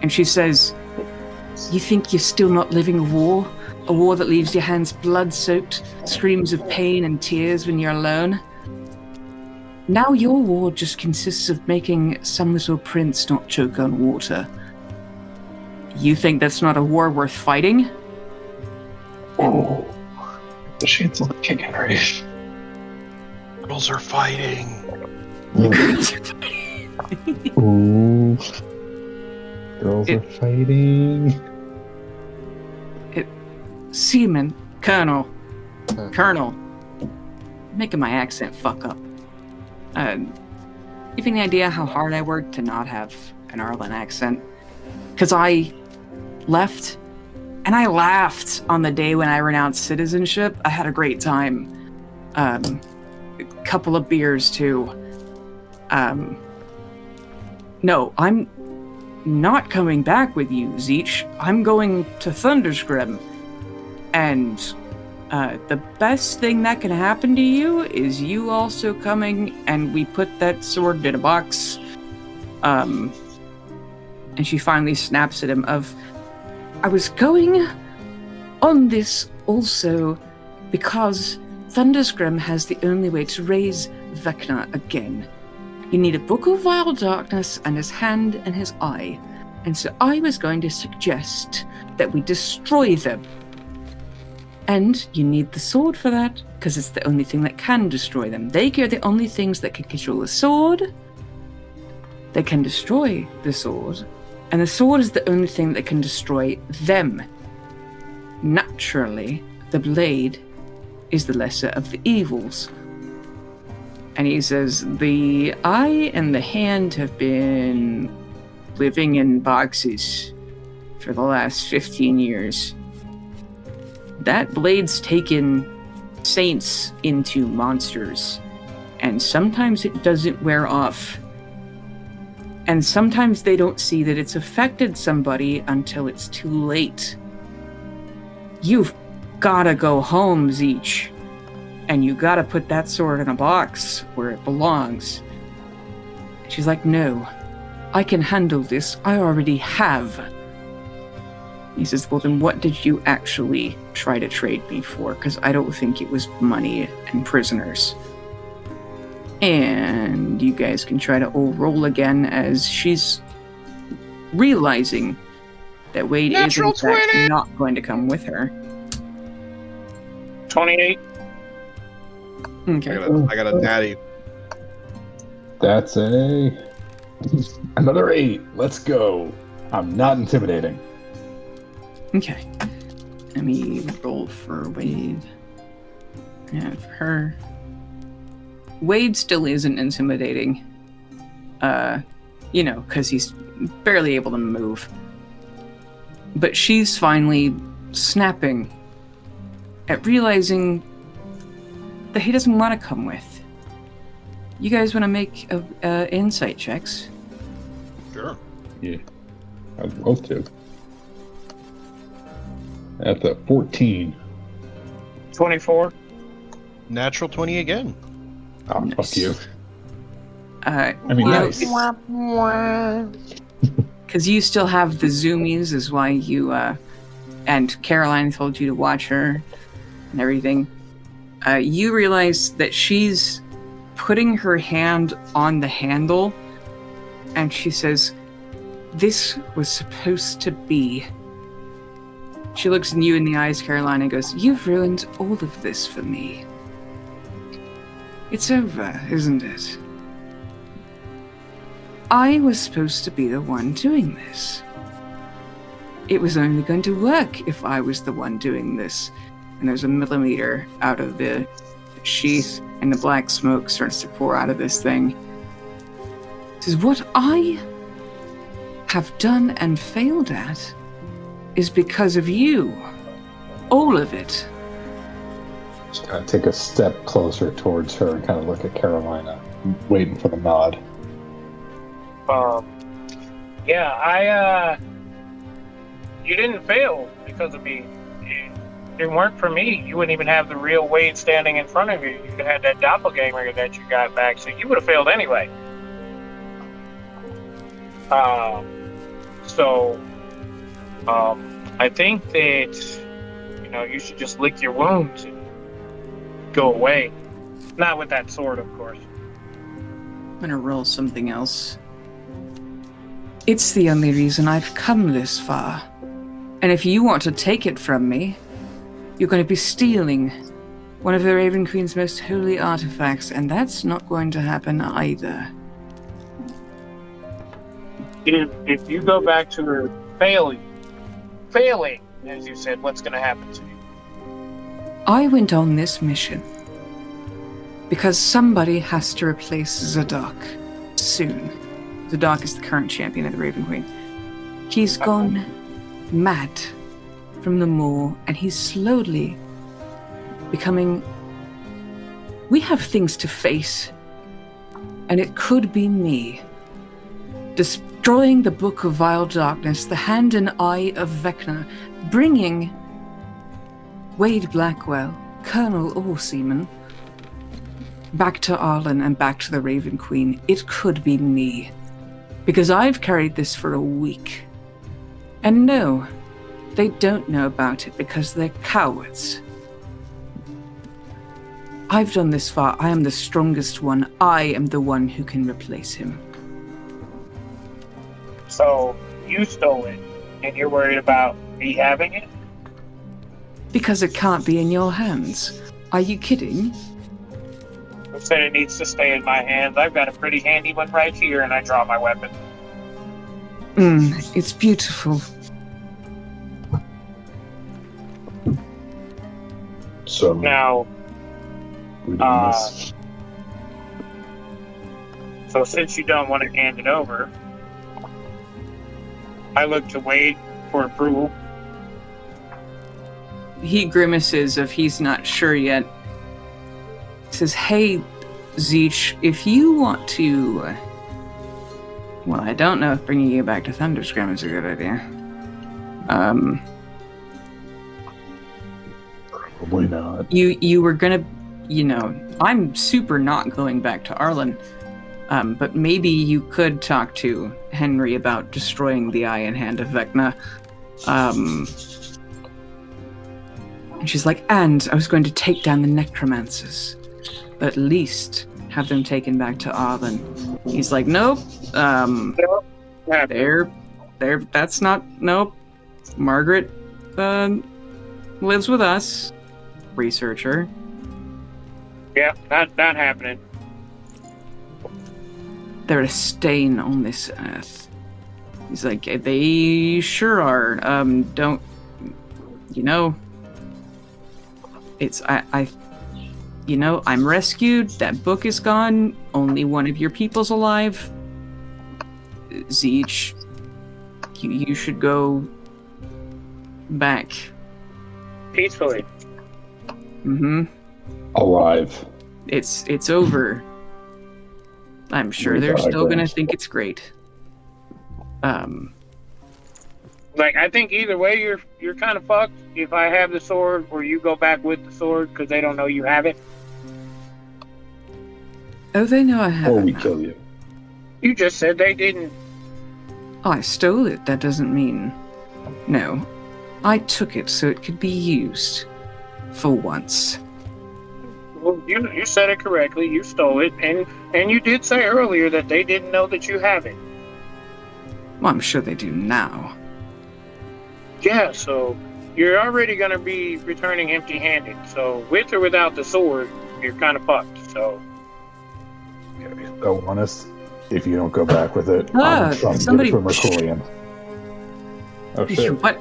And she says, you think you're still not living a war? A war that leaves your hands blood-soaked, screams of pain and tears when you're alone? Now your war just consists of making some little prince not choke on water. You think that's not a war worth fighting? Oh, the shit's looking at her. Girls are fighting. Ooh. Girls are fighting. Seaman, Colonel, Colonel, making my accent fuck up. You have any idea how hard I worked to not have an Arlen accent? Because I left, and I laughed on the day when I renounced citizenship. I had a great time. A couple of beers, too. No, I'm not coming back with you, Zeech. I'm going to Thunderscrim. And the best thing that can happen to you is you also coming, and we put that sword in a box. And she finally snaps at him I was going on this also because Thunderscrim has the only way to raise Vecna again. You need a Book of Vile Darkness and his hand and his eye. And so I was going to suggest that we destroy them. And you need the sword for that, because it's the only thing that can destroy them. They are the only things that can control the sword. They can destroy the sword. And the sword is the only thing that can destroy them. Naturally, the blade is the lesser of the evils. And he says, the eye and the hand have been living in boxes for the last 15 years. That blade's taken saints into monsters. And sometimes it doesn't wear off. And sometimes they don't see that it's affected somebody until it's too late. You've gotta go home, Zeech. And you gotta put that sword in a box where it belongs. She's like, no, I can handle this. I already have. He says, well, then what did you actually try to trade me for? Because I don't think it was money and prisoners. And you guys can try to roll again as she's realizing that Wade is in fact not going to come with her. 28. Okay. I got a natty. That's another 8. Let's go. I'm not intimidating. Okay. Let me roll for Wade. And for her. Wade still isn't intimidating. Because he's barely able to move. But she's finally snapping at realizing that he doesn't want to come with. You guys want to make insight checks? Sure. Yeah. I'd love to. At the 14. 24. Natural 20 again. Oh, Nice. fuck you. Nice. Nice. Because you still have the zoomies is why you, and Caroline told you to watch her and everything. You realize that she's putting her hand on the handle and she says, this was supposed to be. She looks you in the eyes, Caroline, and goes, you've ruined all of this for me. It's over, isn't it? I was supposed to be the one doing this. It was only going to work if I was the one doing this. And there's a millimeter out of the sheath, and the black smoke starts to pour out of this thing. It says, what I have done and failed at is because of you. All of it. Just kind of take a step closer towards her and kind of look at Carolina, waiting for the nod. You didn't fail because of me. If it weren't for me, you wouldn't even have the real Wade standing in front of you. You'd have had that doppelganger that you got back, so you would have failed anyway. I think that, you should just lick your wounds and go away. Not with that sword, of course. I'm gonna roll something else. It's the only reason I've come this far. And if you want to take it from me, you're going to be stealing one of the Raven Queen's most holy artifacts, and that's not going to happen either. If you go back to her failing, as you said, what's going to happen to you? I went on this mission because somebody has to replace Zadok soon. Zadok is the current champion of the Raven Queen. He's gone mad from the moor, and he's slowly becoming... We have things to face, and it could be me. Destroying the Book of Vile Darkness, the Hand and Eye of Vecna, bringing Wade Blackwell, Colonel Orseaman, back to Arlen and back to the Raven Queen. It could be me. Because I've carried this for a week. And no, they don't know about it because they're cowards. I've done this far. I am the strongest one. I am the one who can replace him. So, you stole it, and you're worried about me having it? Because it can't be in your hands. Are you kidding? Who said it needs to stay in my hands? I've got a pretty handy one right here, and I draw my weapon. It's beautiful. So Now, we doing this? so since you don't want to hand it over, I look to Wade for approval. He grimaces if he's not sure yet. He says, hey, Zeech, if you want to... Well, I don't know if bringing you back to Thunderscrim is a good idea. Probably not. You were gonna... You know, I'm super not going back to Arlen. But maybe you could talk to Henry about destroying the Eye and Hand of Vecna. And she's like, and I was going to take down the necromancers. At least have them taken back to Arlen. He's like, nope. That's not, nope. Margaret, lives with us. Researcher. Yeah, not happening. They're a stain on this earth. He's like, they sure are. Don't, you know, it's, you know, I'm rescued, that book is gone, only one of your people's alive. Zeech, you should go back. Peacefully. Mm-hmm. Alive. It's over. I'm sure they're still gonna think it's great. Like, I think either way you're kind of fucked if I have the sword or you go back with the sword because they don't know you have it. Oh, they know I have Or it we now. kill you. You just said they didn't. Oh, I stole it. That doesn't mean... No. I took it so it could be used. For once. Well, you said it correctly. You stole it, and you did say earlier that they didn't know that you have it. Well, I'm sure they do now. Yeah, so you're already going to be returning empty-handed. So with or without the sword, you're kind of fucked. So. Okay, so honest, if you don't go back with it, Ah, I'm trying to somebody- get it from Mercurian. Oh shit. What?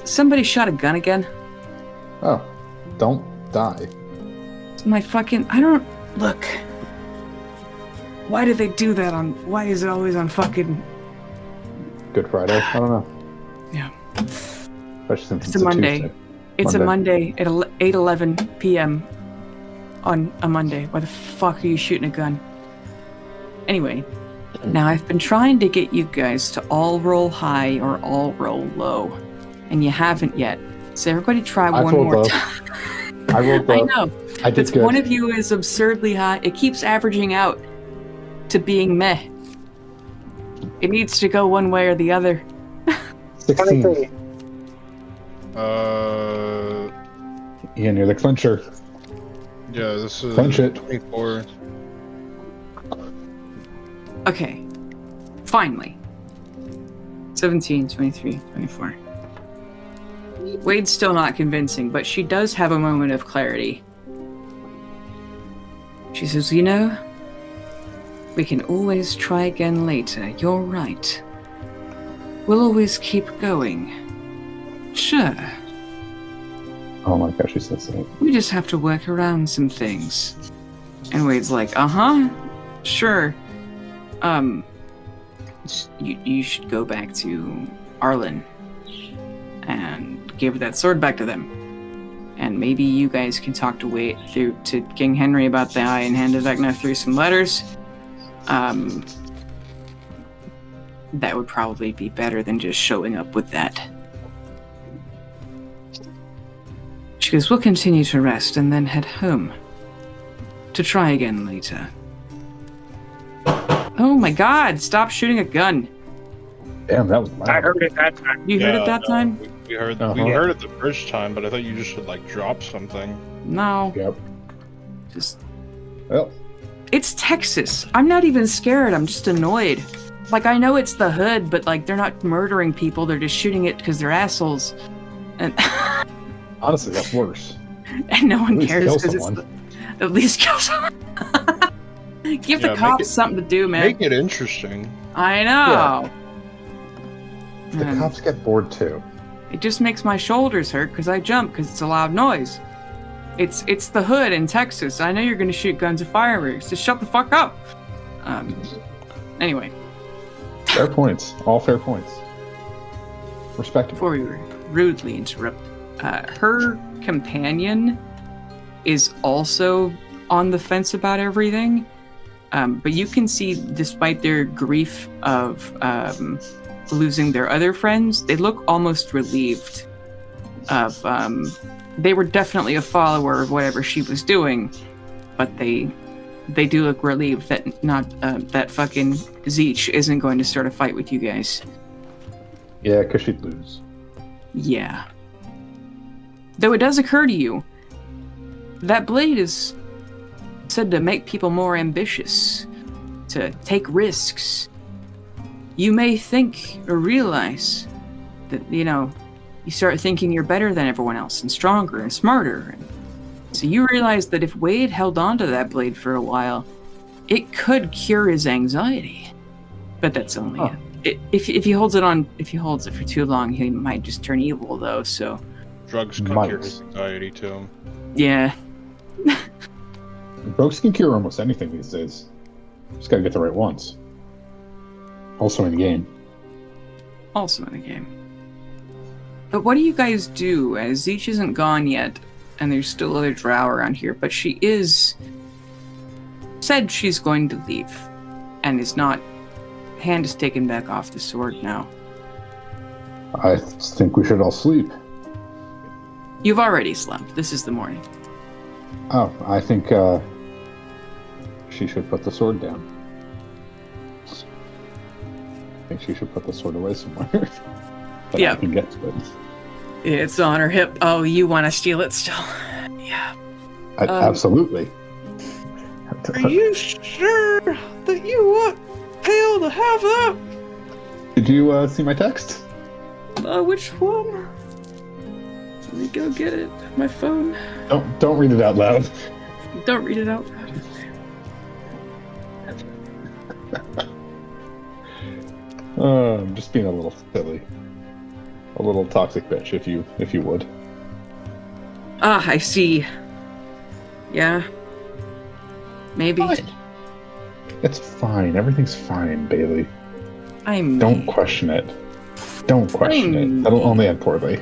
Somebody shot a gun again? Oh, don't die. My fucking... I don't... Look. Why do they do that on... Why is it always on fucking... Good Friday? I don't know. Yeah. Especially since It's a Monday. Tuesday. It's a Monday at 8:11 p.m. on a Monday. Why the fuck are you shooting a gun? Anyway, now I've been trying to get you guys to all roll high or all roll low, and you haven't yet. So everybody try one rolled more low. time. I rolled low. I know. I did It's good. one of you is absurdly high. It keeps averaging out to being meh. It needs to go one way or the other. 16. Ian, you're the clincher. Yeah, this is Clinch it. 24. Okay. Finally. 17, 23, 24. Wade's still not convincing, but she does have a moment of clarity. She says, you know, we can always try again later. You're right. We'll always keep going. Sure. Oh my gosh, she's so sick. We just have to work around some things. And Wade's like, uh-huh, sure. You should go back to Arlen and give that sword back to them. And maybe you guys can talk to Wade to King Henry about the Eye and Hand of Vecna through some letters. That would probably be better than just showing up with that. She goes, we'll continue to rest and then head home. To try again later. Oh my god, stop shooting a gun. Damn, that was loud. I heard it that time. You heard it that time? We heard Uh-huh. we heard it the first time, but I thought you just should like drop something. No. Yep. Just... Well, It's Texas. I'm not even scared, I'm just annoyed. Like, I know it's the hood, but like, they're not murdering people, they're just shooting it because they're assholes. And... honestly, that's worse. and no one At least cares kill because it's someone. at least kill someone. Give the Yeah, make cops it- something to do, man. Make it interesting. I know. The And cops get bored too. it just makes my shoulders hurt because I jump because it's a loud noise. It's the hood in Texas. I know you're gonna shoot guns and fireworks. Just shut the fuck up. Anyway, Fair points. All fair points. Respectable. before we rudely interrupt, her companion is also on the fence about everything. But you can see, despite their grief of losing their other friends, they look almost relieved of... they were definitely a follower of whatever she was doing, but they do look relieved that that fucking Zeech isn't going to start a fight with you guys. Yeah, because she'd lose. Yeah. Though it does occur to you, that blade is said to make people more ambitious, to take risks. You may think or realize that, you start thinking you're better than everyone else and stronger and smarter. So you realize that if Wade held onto that blade for a while, it could cure his anxiety. But that's only it. If he holds it for too long, he might just turn evil, though. So Drugs can Might. cure his anxiety too. yeah, Drugs can cure almost anything these days. Just gotta get the right ones. Also in the game. also in the game. But what do you guys do, as Zeech isn't gone yet, and there's still other drow around here, but she is said she's going to leave, and is not. Hand is taken back off the sword now. I think we should all sleep. You've already slept. This is the morning. Oh, I think she should put the sword down. I think she should put the sword away somewhere. But Yeah. I can get to it. It's on her hip. Oh, you want to steal it still? Yeah. Absolutely. Are you sure that you want Pale to have that? Did you see my text? Which one? Let me go get it. My phone. Don't read it out loud. Don't read it out loud. I'm just being a little silly. A little toxic bitch, if you would. Ah, I see. Yeah. Maybe. Fine. It's fine. Everything's fine, Bailey. Don't question it. Don't question it. That'll only end poorly.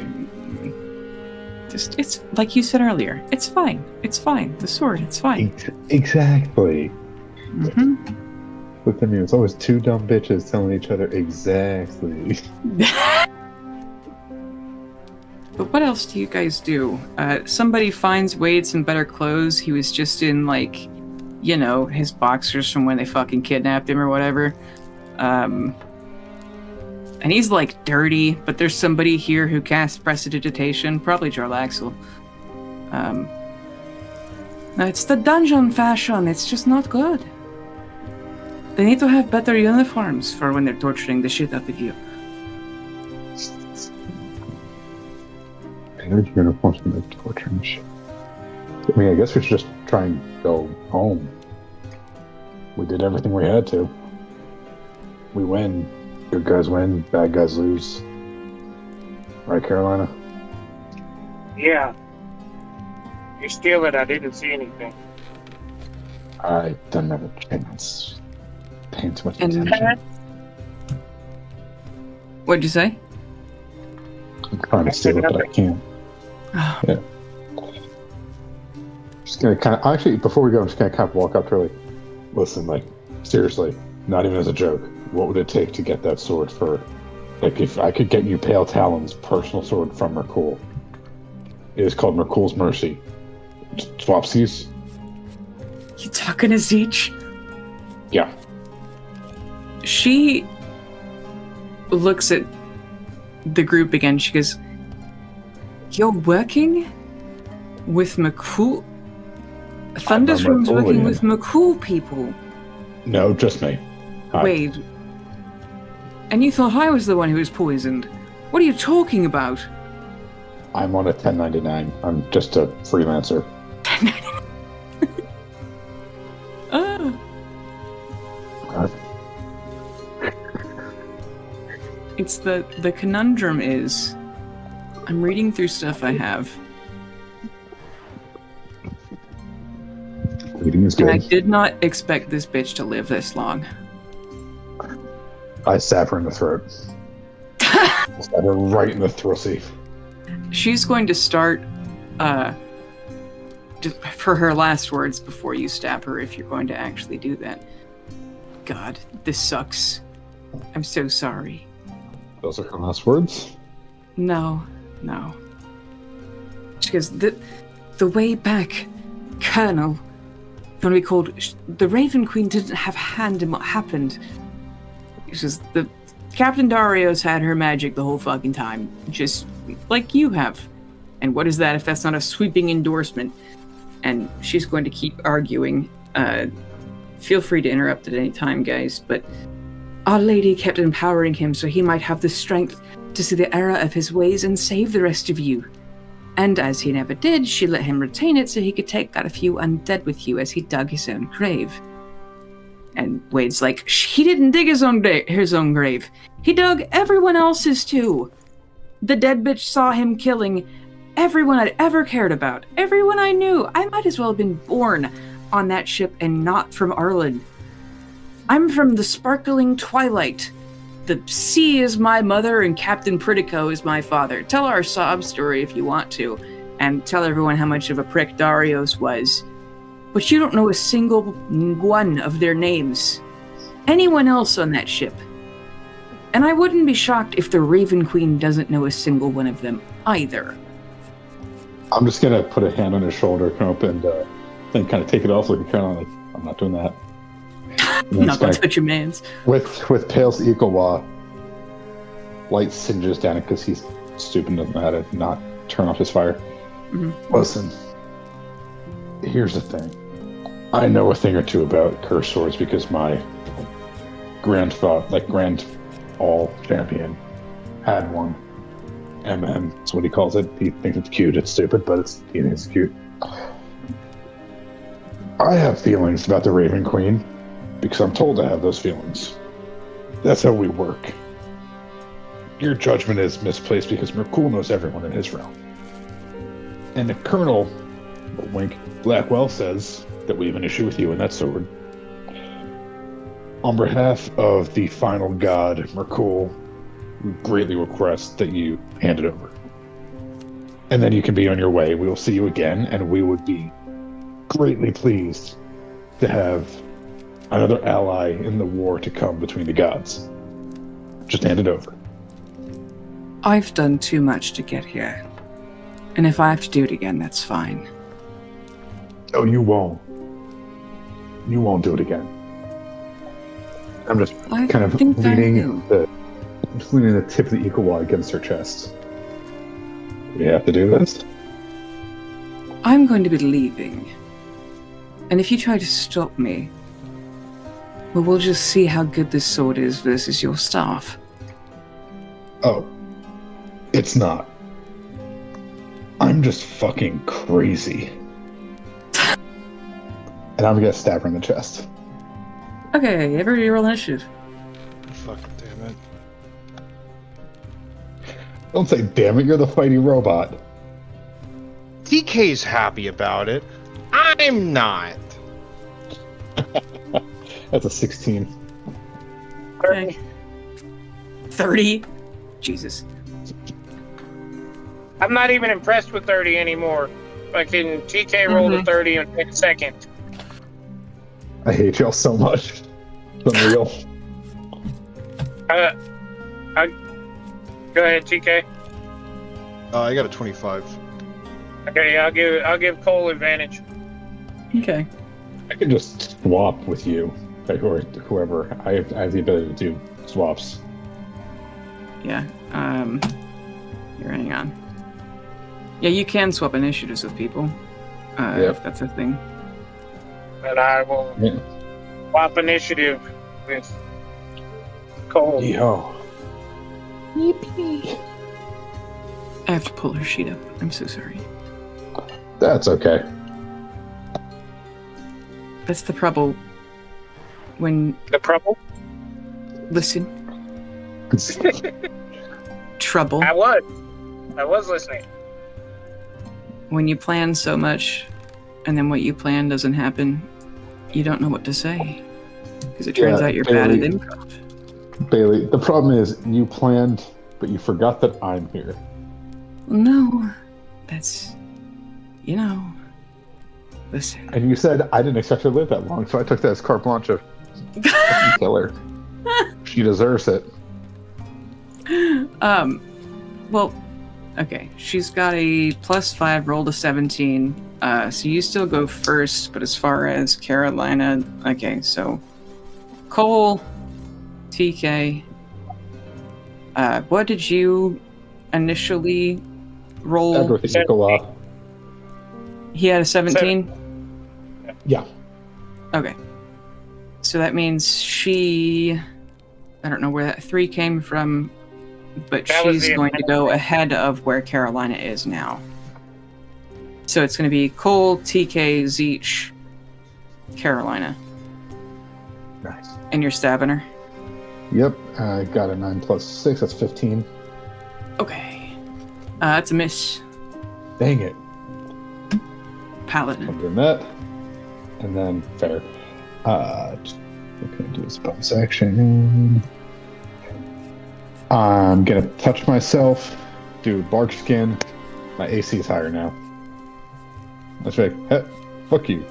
Just, it's like you said earlier. It's fine. It's fine. The sword, it's fine. Exactly. Mm-hmm. With me, it's always two dumb bitches telling each other exactly. But what else do you guys do? Somebody finds Wade some better clothes. He was just in, like, his boxers from when they fucking kidnapped him or whatever. And he's, like, dirty, but there's somebody here who casts Prestidigitation, probably Jarlaxle. It's the dungeon fashion. It's just not good. They need to have better uniforms for when they're torturing the shit out of you. There's uniforms for the torture and shit. I mean, I guess we should just try and go home. We did everything we had to. We win. Good guys win, bad guys lose. Right, Carolina? Yeah. You steal it, I didn't see anything. I don't have a chance. Paying too much And- attention. What'd you say? I'm trying to steal it, but I can't. Oh, Yeah. Just gonna kind of actually before we go, I'm just gonna kind of walk up to her. Like, listen, like seriously, not even as a joke. What would it take to get that sword for? Like, if I could get you Pale Talon's personal sword from Merkul, it is called Merkul's Mercy. Swapsies? you talking to Zeech? Yeah. She looks at the group again. She goes, "You're working with McCool? Thunderstorm's working with McCool people." No, just me. Hi. Wait. And you thought I was the one who was poisoned? What are you talking about? I'm on a 1099. I'm just a freelancer. Ah. It's the conundrum is, I'm reading through stuff I have, Reading is and I good. did not expect this bitch to live this long. I stab her in the throat. Stab her right in the throaty. She's going to start, just for her last words before you stab her, if you're going to actually do that. God, this sucks. I'm so sorry. Those are her last words. No. She goes, the way back, Colonel, when we called, the Raven Queen didn't have a hand in what happened. It's just the Captain Dario's had her magic the whole fucking time, just like you have. And what is that if that's not a sweeping endorsement? And she's going to keep arguing. Feel free to interrupt at any time, guys, but Our Lady kept empowering him so he might have the strength to see the error of his ways and save the rest of you. And as he never did, she let him retain it so he could take out a few undead with you as he dug his own grave. And Wade's like, he didn't dig his own grave. He dug everyone else's too. The dead bitch saw him killing everyone I'd ever cared about. Everyone I knew. I might as well have been born on that ship and not from Arlen. I'm from the sparkling twilight. The sea is my mother and Captain Pritico is my father. Tell our sob story if you want to, and tell everyone how much of a prick Darius was. But you don't know a single one of their names. Anyone else on that ship. And I wouldn't be shocked if the Raven Queen doesn't know a single one of them either. I'm just gonna put a hand on his shoulder, come up, and then kind of take it off, like kind of like I'm not doing that. Not gonna touch your mans. With Pale's Ikawa, light singes down it because he's stupid enough to not turn off his fire. Mm-hmm. Listen, here's the thing. I know a thing or two about curse swords because my grand all champion had one. That's what he calls it. He thinks it's cute. It's stupid, but he thinks it's cute. I have feelings about the Raven Queen because I'm told to have those feelings. That's how we work. Your judgment is misplaced because Merkul knows everyone in his realm. And the Colonel, wink, Blackwell says that we have an issue with you and that sword. On behalf of the final god, Merkul, we greatly request that you hand it over. And then you can be on your way. We will see you again, and we would be greatly pleased to have another ally in the war to come between the gods. Just hand it over. I've done too much to get here. And if I have to do it again, that's fine. Oh, you won't. You won't do it again. I'm just I kind of think I leaning will. the tip of the Ikawa against her chest. We have to do this? I'm going to be leaving. And if you try to stop me, well, we'll just see how good this sword is versus your staff. Oh. It's not. I'm just fucking crazy. And I'm gonna stab her in the chest. Okay, everybody roll initiative. Fuck, damn it. Don't say damn it, you're the fighting robot. TK's happy about it. I'm not. That's a 16. Okay. 30? Jesus. I'm not even impressed with 30 anymore. Fucking TK rolled a 30 in a second. I hate y'all so much. It's unreal. Go ahead, TK. I got a 25. Okay, I'll give Cole advantage. Okay. I can just swap with you, or whoever. I have the ability to do swaps. Yeah. Here, hang on. Yeah, you can swap initiatives with people. If that's a thing. But I will swap initiative with Cole. Yo. Yippee. I have to pull her sheet up. I'm so sorry. That's okay. That's the trouble. When... The trouble? Listen. Trouble. I was listening. When you plan so much, and then what you plan doesn't happen, you don't know what to say. Because it turns out you're bad at improv. Bailey, the problem is you planned, but you forgot that I'm here. No. That's... You know... Listen. And you said I didn't expect her to live that long, so I took that as carte blanche of kill her. She deserves it. Well, okay. She's got a +5 roll to 17. So you still go first, but as far as Carolina, okay, so Cole, TK, what did you initially roll? Everything you go off. He had a 17? Yeah. Okay. So that means she... I don't know where that 3 came from, but she's going to go ahead of where Carolina is now. So it's going to be Cole, TK, Zeech, Carolina. Nice. And you're stabbing her? Yep. I got a 9 + 6. That's 15. Okay. That's a miss. Dang it. Paladin. I'm doing that. And then fair. What can I do as a bonus action? I'm gonna touch myself, do bark skin. My AC is higher now. That's right. Hey, fuck you.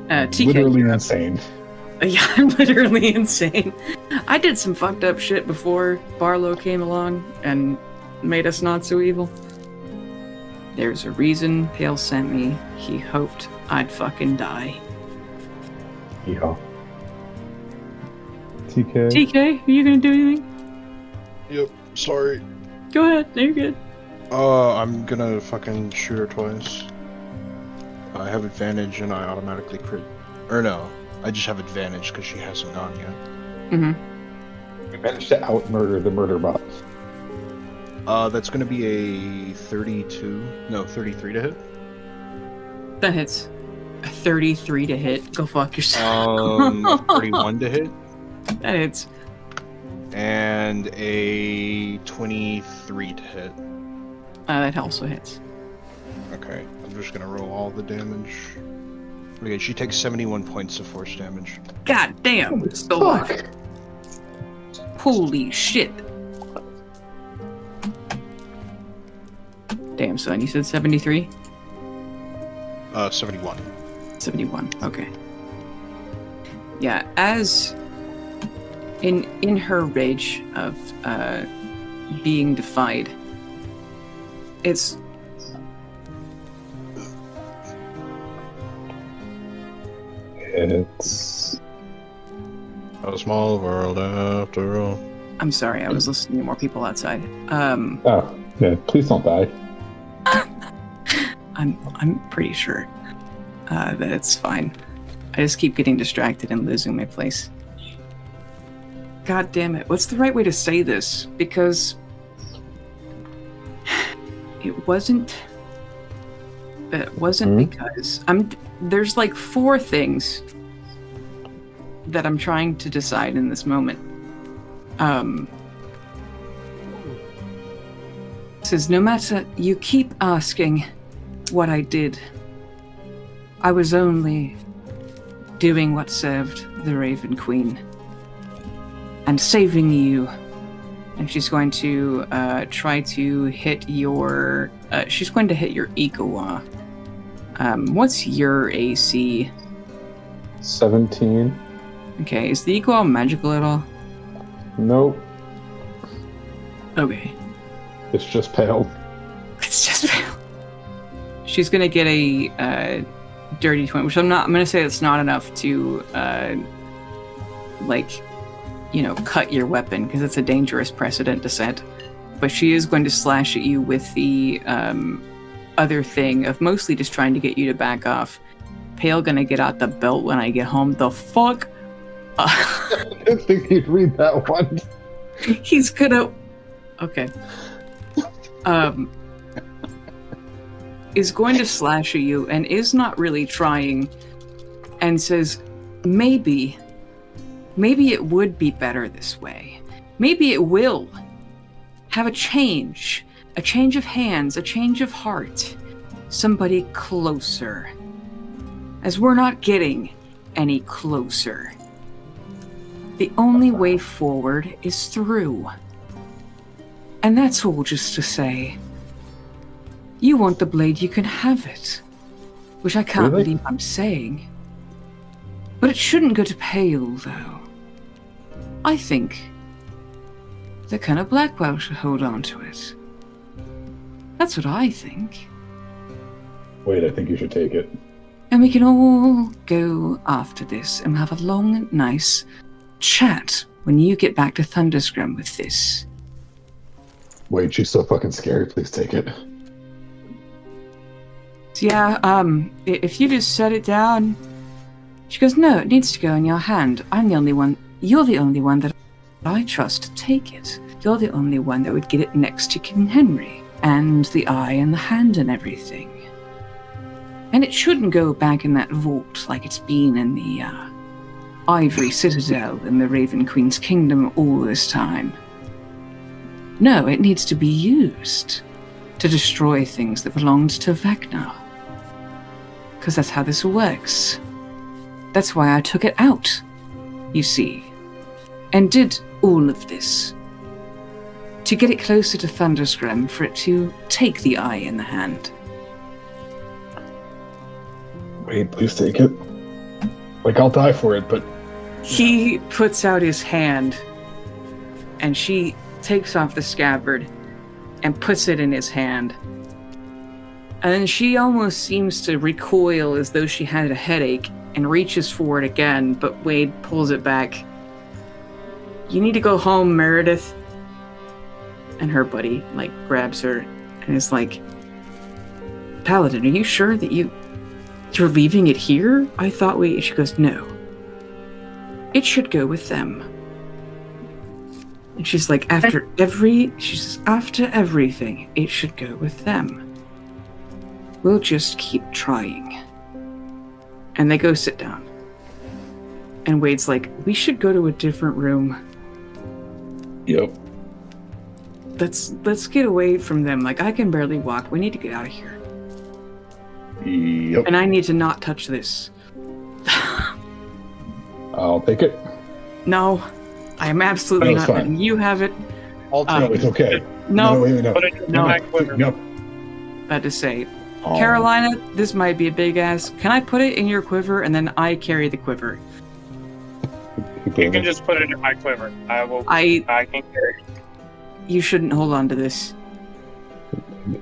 TK. Literally insane. Yeah, I'm literally insane. I did some fucked up shit before Barlow came along and made us not so evil. There's a reason Pale sent me. He hoped I'd fucking die. Yeah. TK. TK, are you gonna do anything? Yep, sorry. Go ahead, you're good. I'm gonna fucking shoot her twice. I have advantage and I automatically crit. Or no, I just have advantage because she hasn't gone yet. Mm-hmm. We managed to out-murder the murder bot. That's gonna be a 33 to hit. That hits. A 33 to hit. Go fuck yourself. 31 to hit. That hits. And a 23 to hit. That also hits. Okay, I'm just gonna roll all the damage. Okay, she takes 71 points of force damage. God damn. Still alive. Holy shit. Damn, son, you said 73? 71. 71, okay. Yeah, as in her rage of being defied, it's a small world after all. I'm sorry, I was listening to more people outside. Oh, yeah, please don't die. I'm pretty sure that it's fine. I just keep getting distracted and losing my place. God damn it. What's the right way to say this? Because it wasn't because there's like 4 things that I'm trying to decide in this moment. It says no matter you keep asking what I did. I was only doing what served the Raven Queen. And saving you. And she's going to try to hit your... she's going to hit your Ikawa. What's your AC? 17. Okay, is the Ikawa magical at all? Nope. Okay. It's just pale. It's just... She's gonna get a dirty 20, which I'm gonna say it's not enough to, cut your weapon, because it's a dangerous precedent to set. But she is going to slash at you with the other thing of mostly just trying to get you to back off. Pale gonna get out the belt when I get home. The fuck? I didn't think you'd read that one. He's gonna... Okay. Is going to slash at you and is not really trying and says, maybe it would be better this way. Maybe it will have a change of hands, a change of heart, somebody closer. As we're not getting any closer. The only way forward is through. And that's all just to say, you want the blade, you can have it. Which I can't believe I'm saying. But it shouldn't go to Pale, though. I think that Colonel Blackwell should hold on to it. That's what I think. Wait, I think you should take it. And we can all go after this and have a long, nice chat when you get back to Thunderscrum with this. Wait, she's so fucking scary. Please take it. Yeah, if you just set it down... She goes, no, it needs to go in your hand. I'm the only one... You're the only one that I trust to take it. You're the only one that would get it next to King Henry. And the eye and the hand and everything. And it shouldn't go back in that vault like it's been in the, Ivory Citadel in the Raven Queen's kingdom all this time. No, it needs to be used to destroy things that belonged to Vecna. Because that's how this works. That's why I took it out, you see, and did all of this. To get it closer to Thunderscrum for it to take the eye in the hand. Wait, please take it. Like, I'll die for it, but... He puts out his hand, and she takes off the scabbard and puts it in his hand. And then she almost seems to recoil as though she had a headache and reaches for it again, but Wade pulls it back. You need to go home, Meredith. And her buddy, grabs her and is like, Paladin, are you sure that you're leaving it here? I thought she goes, no. It should go with them. And she's like, after everything, it should go with them. We'll just keep trying. And they go sit down. And Wade's like, we should go to a different room. Yep. Let's get away from them. I can barely walk. We need to get out of here. Yep. And I need to not touch this. I'll take it. No, I am absolutely No, not fine. letting you have it. I'll No, take it's okay. No. Put it in my quiver. No. About to say, Oh. Carolina, this might be a big ass. Can I put it in your quiver and then I carry the quiver? You can just put it in my quiver. I can carry it. You shouldn't hold on to this.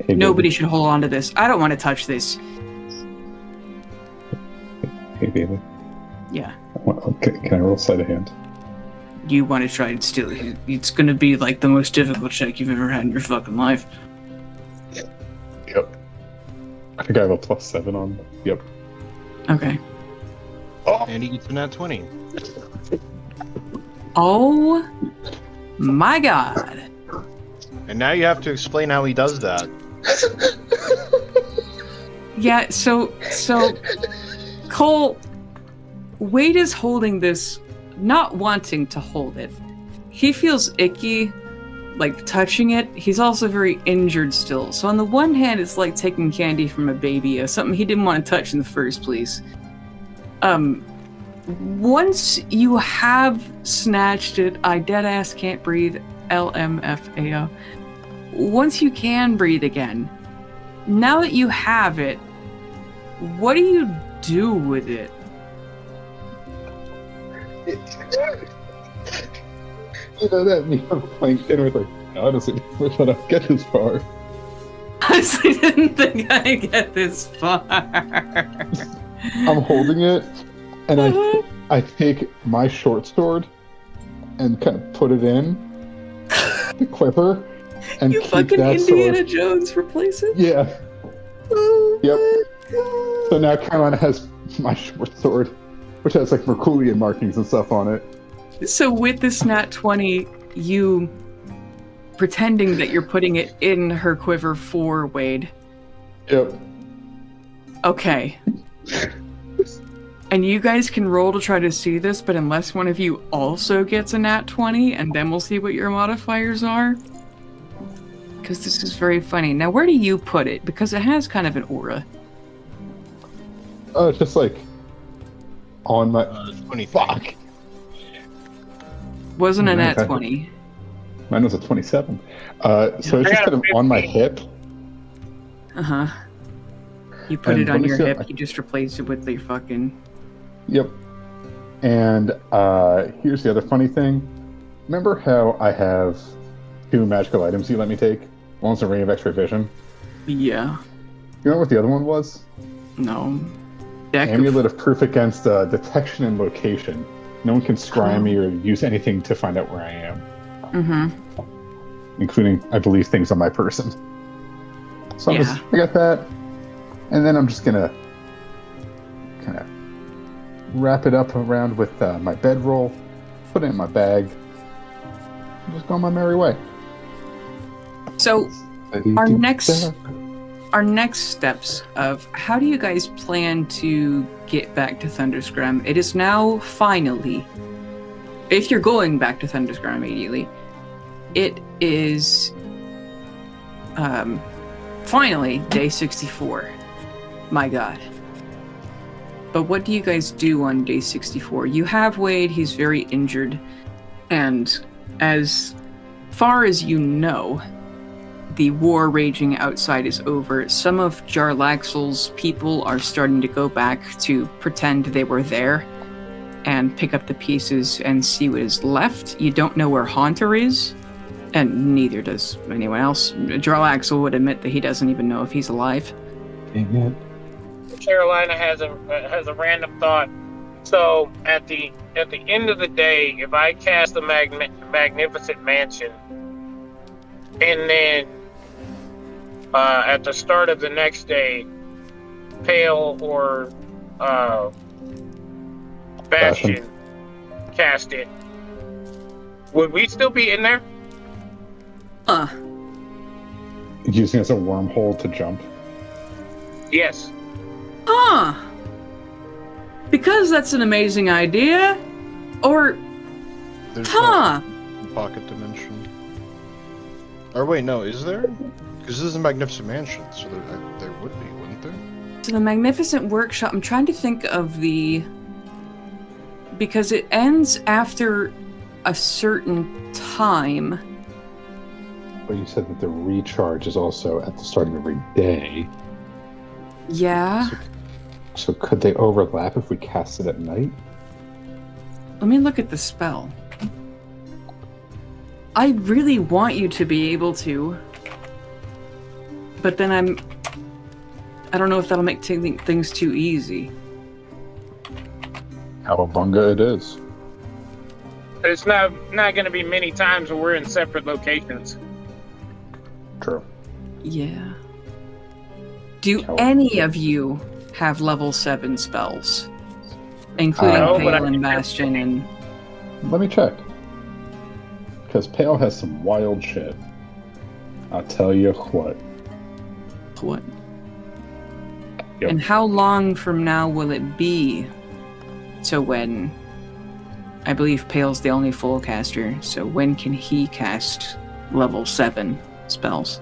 Hey, Nobody should hold on to this. I don't want to touch this. Hey, Bailey. Yeah. Can I roll sleight of hand? You want to try and steal it. It's going to be the most difficult check you've ever had in your fucking life. Yep. I think I have a +7 on. Yep. Okay. Oh. And he gets a nat 20. Oh my god. And now you have to explain how he does that. Yeah, so Cole, Wade is holding this, not wanting to hold it. He feels icky like touching it, he's also very injured still. So on the one hand, it's like taking candy from a baby, or something he didn't want to touch in the first place. Once you have snatched it, I deadass can't breathe, LMFAO. Once you can breathe again, now that you have it, what do you do with it? You know that me, I'm playing dinner with like, honestly, I don't get this far. Honestly, didn't think I'd get this far. I'm holding it, and I take my short sword and kind of put it in the quiver, and You keep fucking that Indiana sword. Jones replace it? Yeah. Oh Yep. my God. So now Caroline has my short sword, which has like Merculian markings and stuff on it. So with this nat 20, you pretending that you're putting it in her quiver for Wade. Yep. Okay. And you guys can roll to try to see this, but unless one of you also gets a nat 20, and then we'll see what your modifiers are. Because this is very funny. Now, where do you put it? Because it has kind of an aura. Oh, it's just like on my 20. fuck. Wasn't a nat Okay. 20. Mine was a 27. So it's just kind of on my hip. Uh-huh. You put And it on your bonus, hip, you just replace it with the fucking... Yep. And here's the other funny thing. Remember how I have 2 magical items you let me take? One's a ring of X-ray vision. Yeah. You know what the other one was? No. Deck of- Amulet of proof against detection and location. No one can scry me or use anything to find out where I am. Mm-hmm. Including, I believe, things on my person. So Yeah. I got that. And then I'm just gonna kind of wrap it up around with my bedroll, put it in my bag, and just go on my merry way. So, our next steps of how do you guys plan to get back to Thunderscram? It is now finally, if you're going back to Thunderscram immediately, it is finally day 64. My God. But what do you guys do on day 64? You have Wade, he's very injured, and as far as you know, the war raging outside is over. Some of Jarlaxle's people are starting to go back to pretend they were there and pick up the pieces and see what is left. You don't know where Haunter is, and neither does anyone else. Jarlaxle would admit that he doesn't even know if he's alive. Dang it. Carolina has a random thought. So at the end of the day, if I cast the Magnificent Mansion, and then at the start of the next day, Pale or Bastion cast it, would we still be in there? Using it as a wormhole to jump. Yes. Because that's an amazing idea? Or, There's huh? no pocket dimension. Or wait, no, is there? Because this is a Magnificent Mansion, so there would be, wouldn't there? So the Magnificent Workshop, I'm trying to think of the... Because it ends after a certain time. But you said that the recharge is also at the start of every day. Yeah. So could they overlap if we cast it at night? Let me look at the spell. I really want you to be able to. But then I don't know if that'll make things too easy. Cowabunga it is. It's not going to be many times where we're in separate locations. True. Yeah. Do Cowabunga. any of you have level 7 spells? Including No, but I Pale and can- Bastion and... Let me check. Because Pale has some wild shit. I'll tell you what. What? Yep. And how long from now will it be to when... I believe Pale's the only full caster, so when can he cast level 7 spells.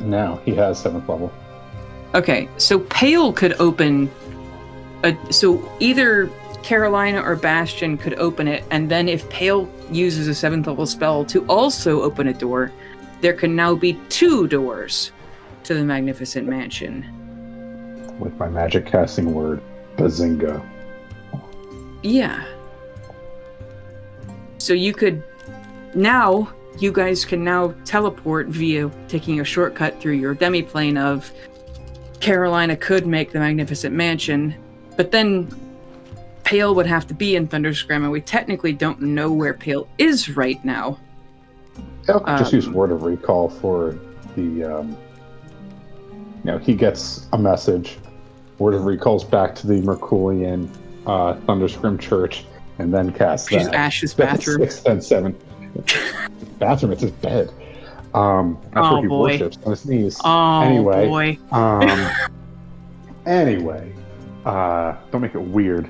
Now he has 7th level. Okay, so Pale could open... so either Carolina or Bastion could open it, and then if Pale uses a 7th level spell to also open a door, there can now be 2 doors to the Magnificent Mansion. With my magic casting word, Bazinga. Yeah. So you could... Now, you guys can now teleport via taking a shortcut through your demiplane of Carolina could make the Magnificent Mansion, but then Pale would have to be in Thunderscram, and we technically don't know where Pale is right now. I'll just use Word of Recall for the... he gets a message. Word of Recall's back to the Merculian Thunderscrim Church, and then casts Which is that. Ash's bathroom. 6, 10, 7. Bathroom, it's his bed. That's where he worships on his knees. Boy. Anyway, don't make it weird.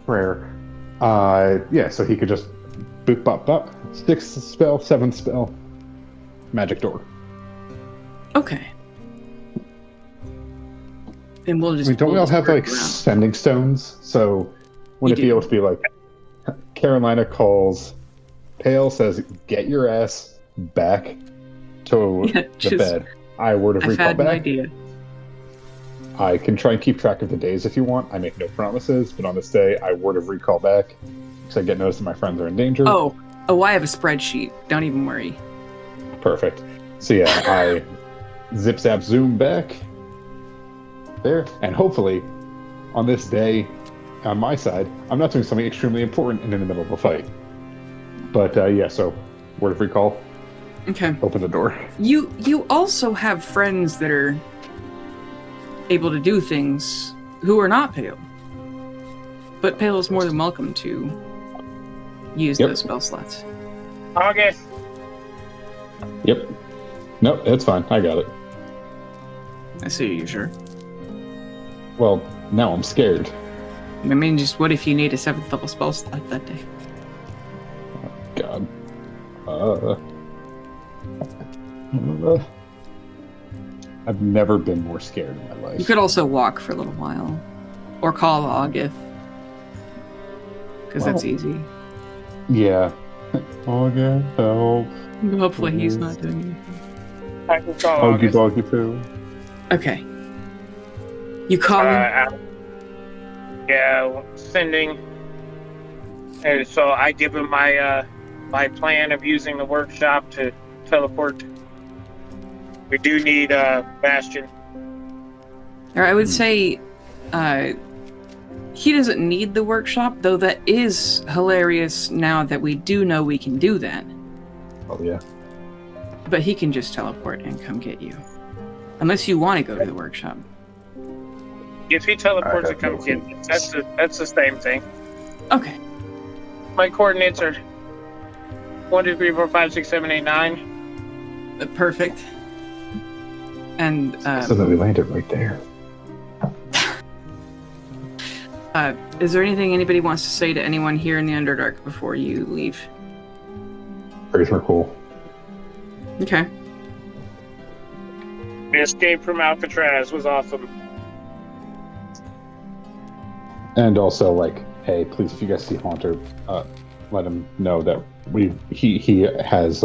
Prayer. So he could just boop, bop, bop. 6th spell, 7th spell. Magic door. Okay. And we'll just... don't we all have, sending stones? So, wouldn't it be able to be Carolina calls, Pale says, get your ass back to the bed. I Word of Recall back. I've had an idea. I can try and keep track of the days if you want. I make no promises, but on this day, I Word of Recall back. Because I get notice that my friends are in danger. Oh, I have a spreadsheet. Don't even worry. Perfect. So yeah, I zip zap zoom back there, and hopefully on this day on my side I'm not doing something extremely important and in the middle of a fight, but so Word of Recall, okay, open the door. You also have friends that are able to do things who are not Pale, but Pale is more than welcome to use those spell slots. August. Yep. No, it's fine, I got it. I see, you sure? Well, now I'm scared. I mean, just what if you need a 7th level spell slot that day? God. I've never been more scared in my life. You could also walk for a little while. Or call August. Because that's easy. Yeah. August, help. Hopefully he's not doing anything. I can call Huggy August. doggy poo. Okay. You call him? Sending. And so I give him my my plan of using the workshop to teleport. We do need Bastion. Or I would say he doesn't need the workshop, though that is hilarious now that we do know we can do that. Oh, yeah. But he can just teleport and come get you. Unless you want to go to the workshop. If he teleports and comes get me, that's the same thing. Okay. My coordinates are 1, 2, 3, 4, 5, 6, 7, 8, 9. Perfect. And So that we landed right there. is there anything anybody wants to say to anyone here in the Underdark before you leave? Pretty cool. Okay. The escape from Alcatraz was awesome. And also, hey, please, if you guys see Haunter, let him know that he has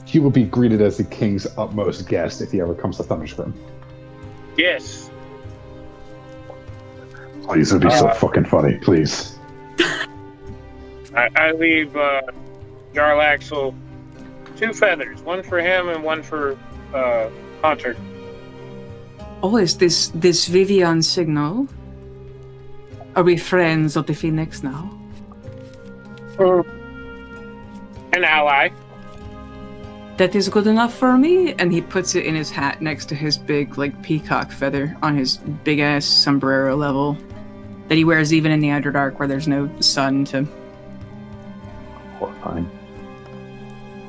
he will be greeted as the king's utmost guest if he ever comes to Thunderscrim. Yes. Please, it'd be so fucking funny. Please. I leave Jarlaxle 2 feathers, one for him and one for Haunter. Oh, is this Vivian signal? Are we friends of the Phoenix now? An ally. That is good enough for me. And he puts it in his hat next to his big, peacock feather on his big-ass sombrero level that he wears even in the Underdark where there's no sun to... Horrifying.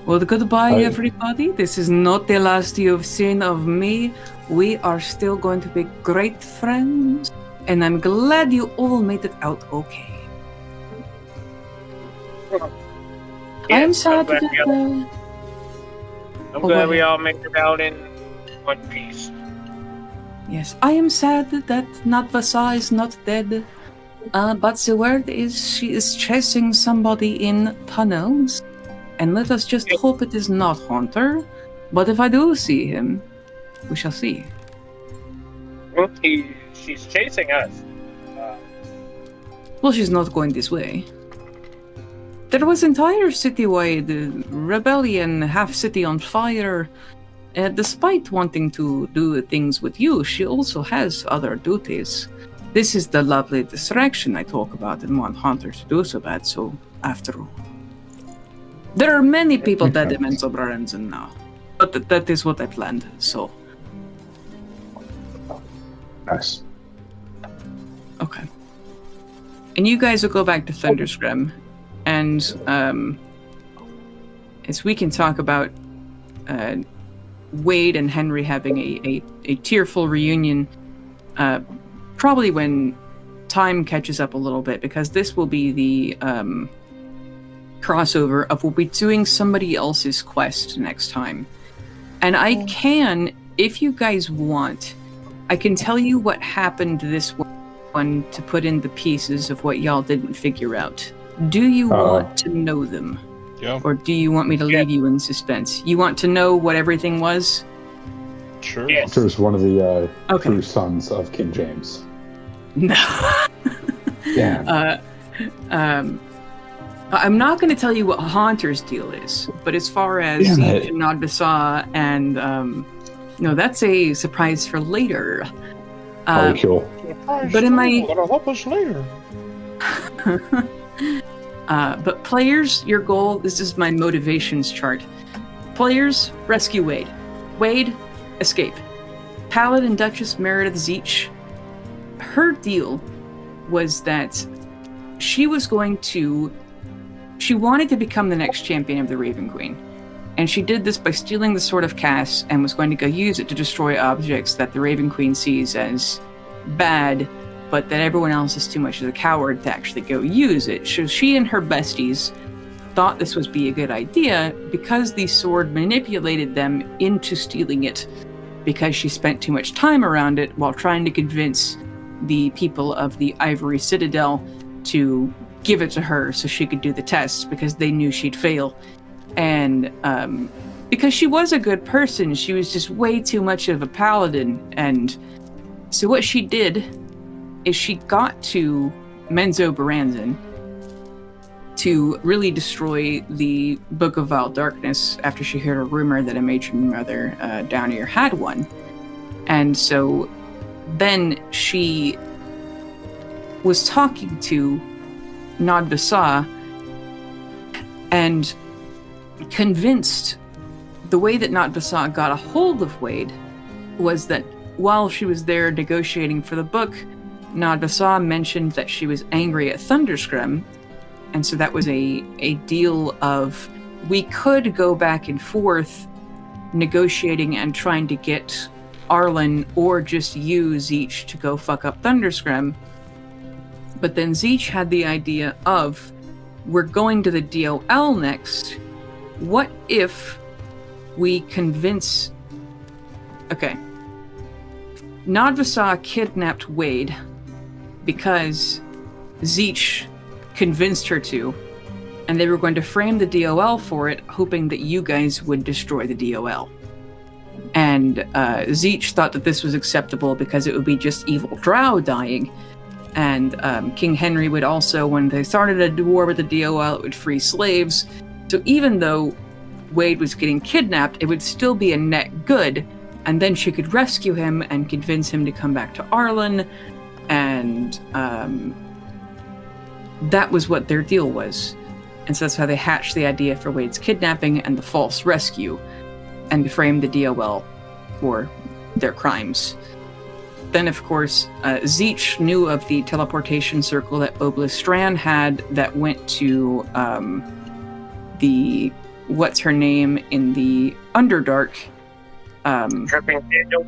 Well, goodbye, everybody. This is not the last you've seen of me. We are still going to be great friends. And I'm glad you all made it out okay. I am sad that I'm glad we all made it out in one piece. Yes, I am sad that Nadvasa is not dead. But the word is she is chasing somebody in tunnels. And let us just hope it is not Haunter. But if I do see him, we shall see. She's chasing us. Well, she's not going this way. There was entire citywide rebellion, half city on fire. Despite wanting to do things with you, she also has other duties. This is the lovely distraction I talk about and want Hunter to do so bad, so after all. There are many people dead in Menzobrarenzen now. But that is what I planned, so. Nice. Okay. And you guys will go back to Thunderscrim, and as we can talk about Wade and Henry having a tearful reunion, probably when time catches up a little bit, because this will be the crossover of we'll be doing somebody else's quest next time. And I can, if you guys want, I can tell you what happened this one to put in the pieces of what y'all didn't figure out. Do you want to know them? Yeah. Or do you want me to leave you in suspense? You want to know what everything was? Sure. Yes. Hunter is one of the true sons of King James. No. Yeah. I'm not going to tell you what Haunter's deal is, but as far as Siege and Nadvasa and no, that's a surprise for later. Probably cool. But in my that'll help us later. but players, your goal, this is my motivations chart. Players, rescue Wade. Wade, escape. Paladin Duchess Meredith Zeech, her deal was that she wanted to become the next champion of the Raven Queen. And she did this by stealing the Sword of Cass and was going to go use it to destroy objects that the Raven Queen sees as bad, but that everyone else is too much of a coward to actually go use it. So she and her besties thought this would be a good idea because the sword manipulated them into stealing it because she spent too much time around it while trying to convince the people of the Ivory Citadel to give it to her so she could do the tests because they knew she'd fail. And because she was a good person, she was just way too much of a paladin. And so what she did is she got to Menzobrarenzen to really destroy the Book of Vile Darkness after she heard a rumor that a matron mother down here had one. And so then she was talking to Nadvasa and convinced the way that Nadvasa got a hold of Wade was that while she was there negotiating for the book, Nadvasa mentioned that she was angry at Thunderscrim, and so that was a deal of we could go back and forth negotiating and trying to get Arlen or just you, Zeech, to go fuck up Thunderscrim. But then Zeech had the idea of, we're going to the DOL next. What if we convince... Okay. Nadvasa kidnapped Wade because Zeech convinced her to, and they were going to frame the DOL for it, hoping that you guys would destroy the DOL. And Zeech thought that this was acceptable because it would be just evil drow dying. And King Henry would also, when they started a war with the DOL, it would free slaves. So even though Wade was getting kidnapped, it would still be a net good. And then she could rescue him and convince him to come back to Arlen. And that was what their deal was. And so that's how they hatched the idea for Wade's kidnapping and the false rescue, and to frame the DOL for their crimes. Then, of course, Zeech knew of the teleportation circle that Oblistran had that went to the what's her name in the Underdark. Dripping candle.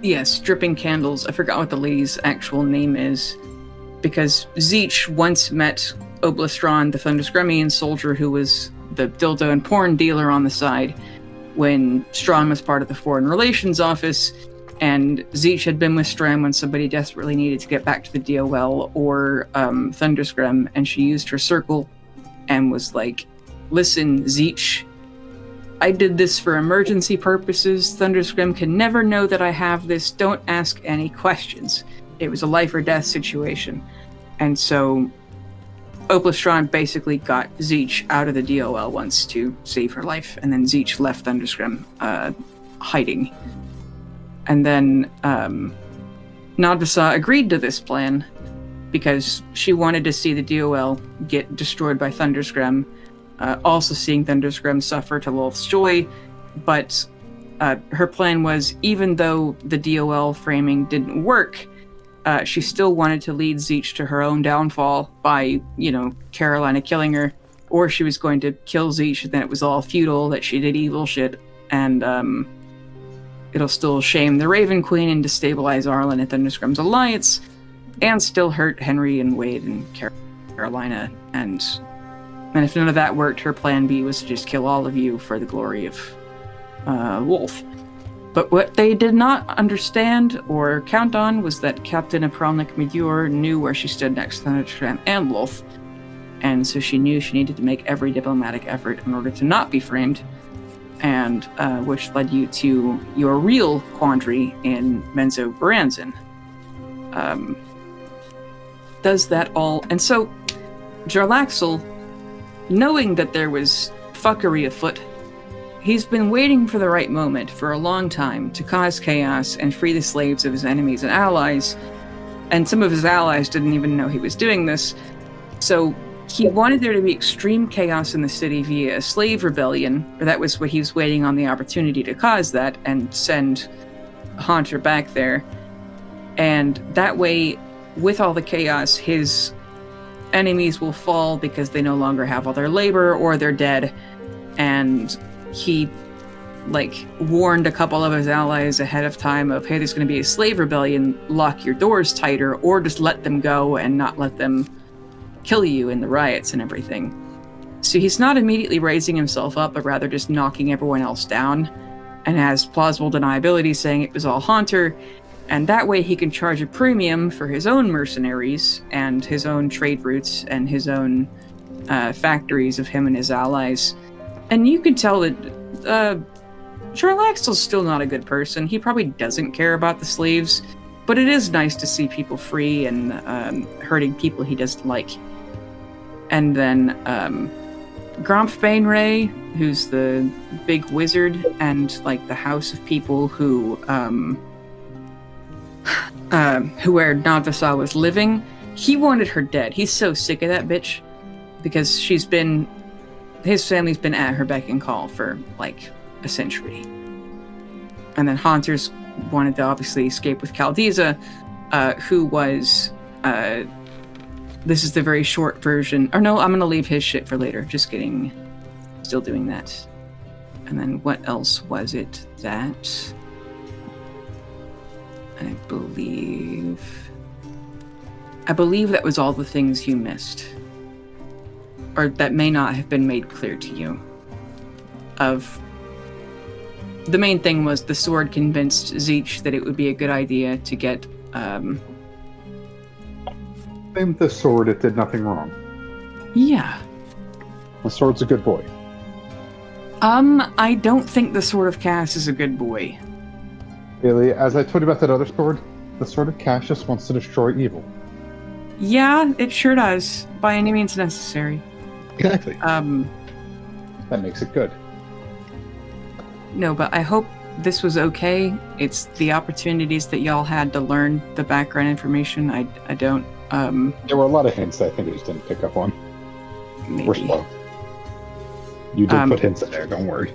Yes, Dripping Candles. I forgot what the lady's actual name is, because Zeech once met Oblistran, the Thunderscremian soldier who was the dildo and porn dealer on the side, when Strawn was part of the Foreign Relations Office, and Zeech had been with Strawn when somebody desperately needed to get back to the DOL or Thunderscrim, and she used her circle and was like, listen, Zeech, I did this for emergency purposes. Thunderscrim can never know that I have this. Don't ask any questions. It was a life or death situation. And so Opal Strawn basically got Zeech out of the DOL once to save her life, and then Zeech left Thunderscrim hiding. And then Nadvasa agreed to this plan because she wanted to see the DOL get destroyed by Thunderscrim, also seeing Thunderscrim suffer to Lolth's joy. But her plan was, even though the DOL framing didn't work, she still wanted to lead Zeech to her own downfall by, Carolina killing her, or she was going to kill Zeech, and then it was all futile, that she did evil shit, and it'll still shame the Raven Queen and destabilize Arlen and Thunderscrim's alliance, and still hurt Henry and Wade and Carolina. And if none of that worked, her plan B was to just kill all of you for the glory of Wolf. But what they did not understand or count on was that Captain Apralnik Meteor knew where she stood next to Thunderscrim and Lolth, and so she knew she needed to make every diplomatic effort in order to not be framed, and which led you to your real quandary in Menzo Baranzan. Does that all... And so, Jarlaxle, knowing that there was fuckery afoot, he's been waiting for the right moment for a long time to cause chaos and free the slaves of his enemies and allies, and some of his allies didn't even know he was doing this, so he wanted there to be extreme chaos in the city via a slave rebellion, or that was what he was waiting on the opportunity to cause that, and send Haunter back there. And that way, with all the chaos, his enemies will fall because they no longer have all their labor, or they're dead. And he, warned a couple of his allies ahead of time of, hey, there's going to be a slave rebellion, lock your doors tighter, or just let them go and not let them kill you in the riots and everything. So he's not immediately raising himself up, but rather just knocking everyone else down, and has plausible deniability saying it was all Haunter, and that way he can charge a premium for his own mercenaries and his own trade routes and his own factories of him and his allies. And you can tell that Jarlaxle's still not a good person. He probably doesn't care about the slaves, but it is nice to see people free and hurting people he doesn't like. And then Gromph Bainray, who's the big wizard and the house of people who where Nadvasa was living, he wanted her dead. He's so sick of that bitch because his family's been at her beck and call for a century. And then Haunters wanted to obviously escape with Caldeza, who was this is the very short version. Or no, I'm gonna leave his shit for later. Just kidding. Still doing that. And then what else was it that I believe that was all the things you missed. Or that may not have been made clear to you. The main thing was the sword convinced Zeech that it would be a good idea to get Blame the sword, it did nothing wrong. Yeah. The sword's a good boy. I don't think the Sword of Cass is a good boy. Really, as I told you about that other sword, the Sword of Cassius wants to destroy evil. Yeah, it sure does. By any means necessary. Exactly. That makes it good. No, but I hope this was okay. It's the opportunities that y'all had to learn the background information. I don't, There were a lot of hints that I think I just didn't pick up on. maybe. We're slow. You did put hints in there, don't worry.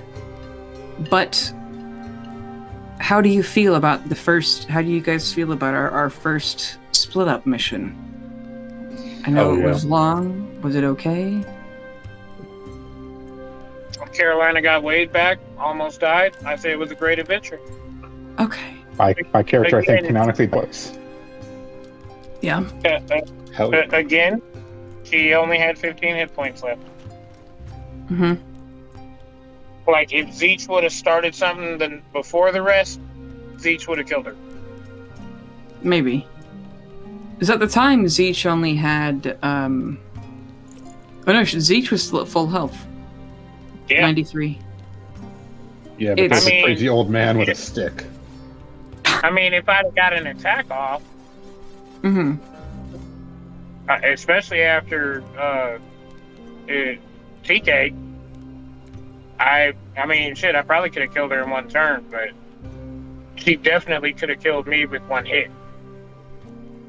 But how do you feel about how do you guys feel about our first split up mission? I know it was long. Was it okay? Carolina got Wade back, almost died. I say it was a great adventure. Okay. My character, I think, canonically was. Yeah. Hell yeah. Again, she only had 15 hit points left. Mm-hmm. Like, if Zeech would have started something then before the rest, Zeech would have killed her. Maybe. Because at the time, Zeech only had, oh no, Zeech was still at full health. Yeah. 93. Yeah, but It's- there's a crazy old man with a stick. I mean, if I'd have got an attack off, Mm-hmm. especially after TK, I mean, shit, I probably could have killed her in one turn, but she definitely could have killed me with one hit.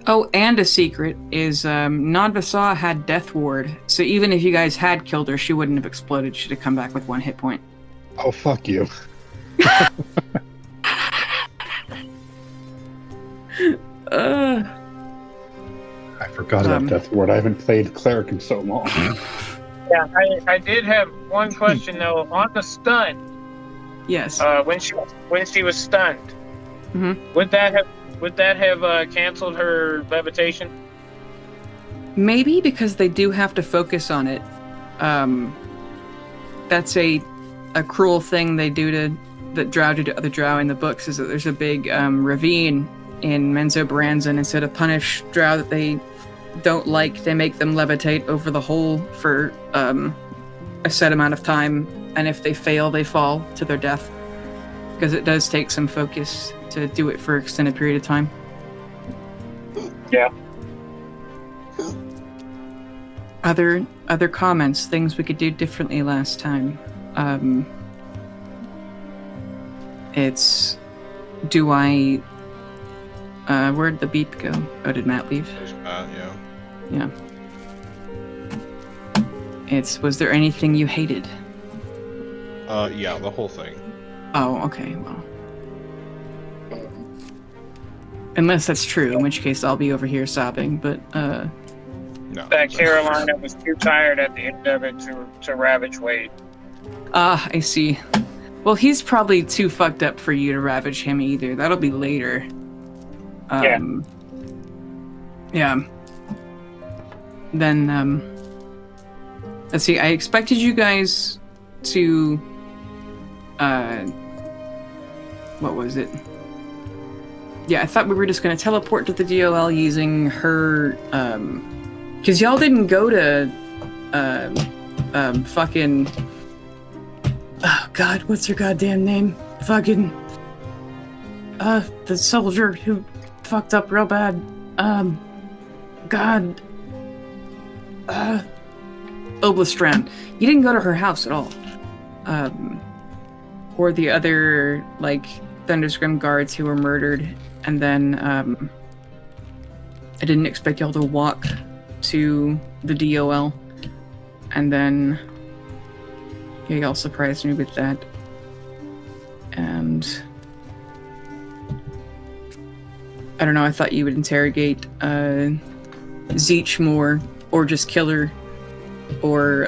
Oh, and a secret is Nadvasa had Death Ward, so even if you guys had killed her, she wouldn't have exploded. She'd have come back with one hit point. Oh, fuck you. I forgot about Death Ward. I haven't played Cleric in so long. Yeah, I did have one question though on the stun. Yes. When she was stunned, would that have canceled her levitation? Maybe, because they do have to focus on it. That's a cruel thing they do that Drow do to other Drow in the books, is that there's a big ravine in Menzo Baranzan, and so to punish Drow that they don't like, they make them levitate over the hole for a set amount of time, and if they fail, they fall to their death. Because it does take some focus to do it for an extended period of time. Yeah. Other comments, things we could do differently last time. It's, do I, where'd the beep go? Oh, did Matt leave? There's Matt, yeah. Yeah. It's, was there anything you hated? Yeah, the whole thing. Oh, okay, well. Unless that's true, in which case I'll be over here sobbing, but, No. That Carolina was too tired at the end of it to ravage Wade. Ah, I see. Well, he's probably too fucked up for you to ravage him either. That'll be later. Yeah. Then, let's see, I expected you guys to, what was it? Yeah, I thought we were just gonna teleport to the DOL using her, because y'all didn't go to, fucking... Oh, God, what's her goddamn name? Fucking... the soldier who fucked up real bad. God... Oblastran. You didn't go to her house at all. Or the other, like, Thunderscrim guards who were murdered. And then, I didn't expect y'all to walk to the DOL. And then... yeah, y'all surprised me with that. And... I don't know, I thought you would interrogate, Zeech more, or just kill her, or,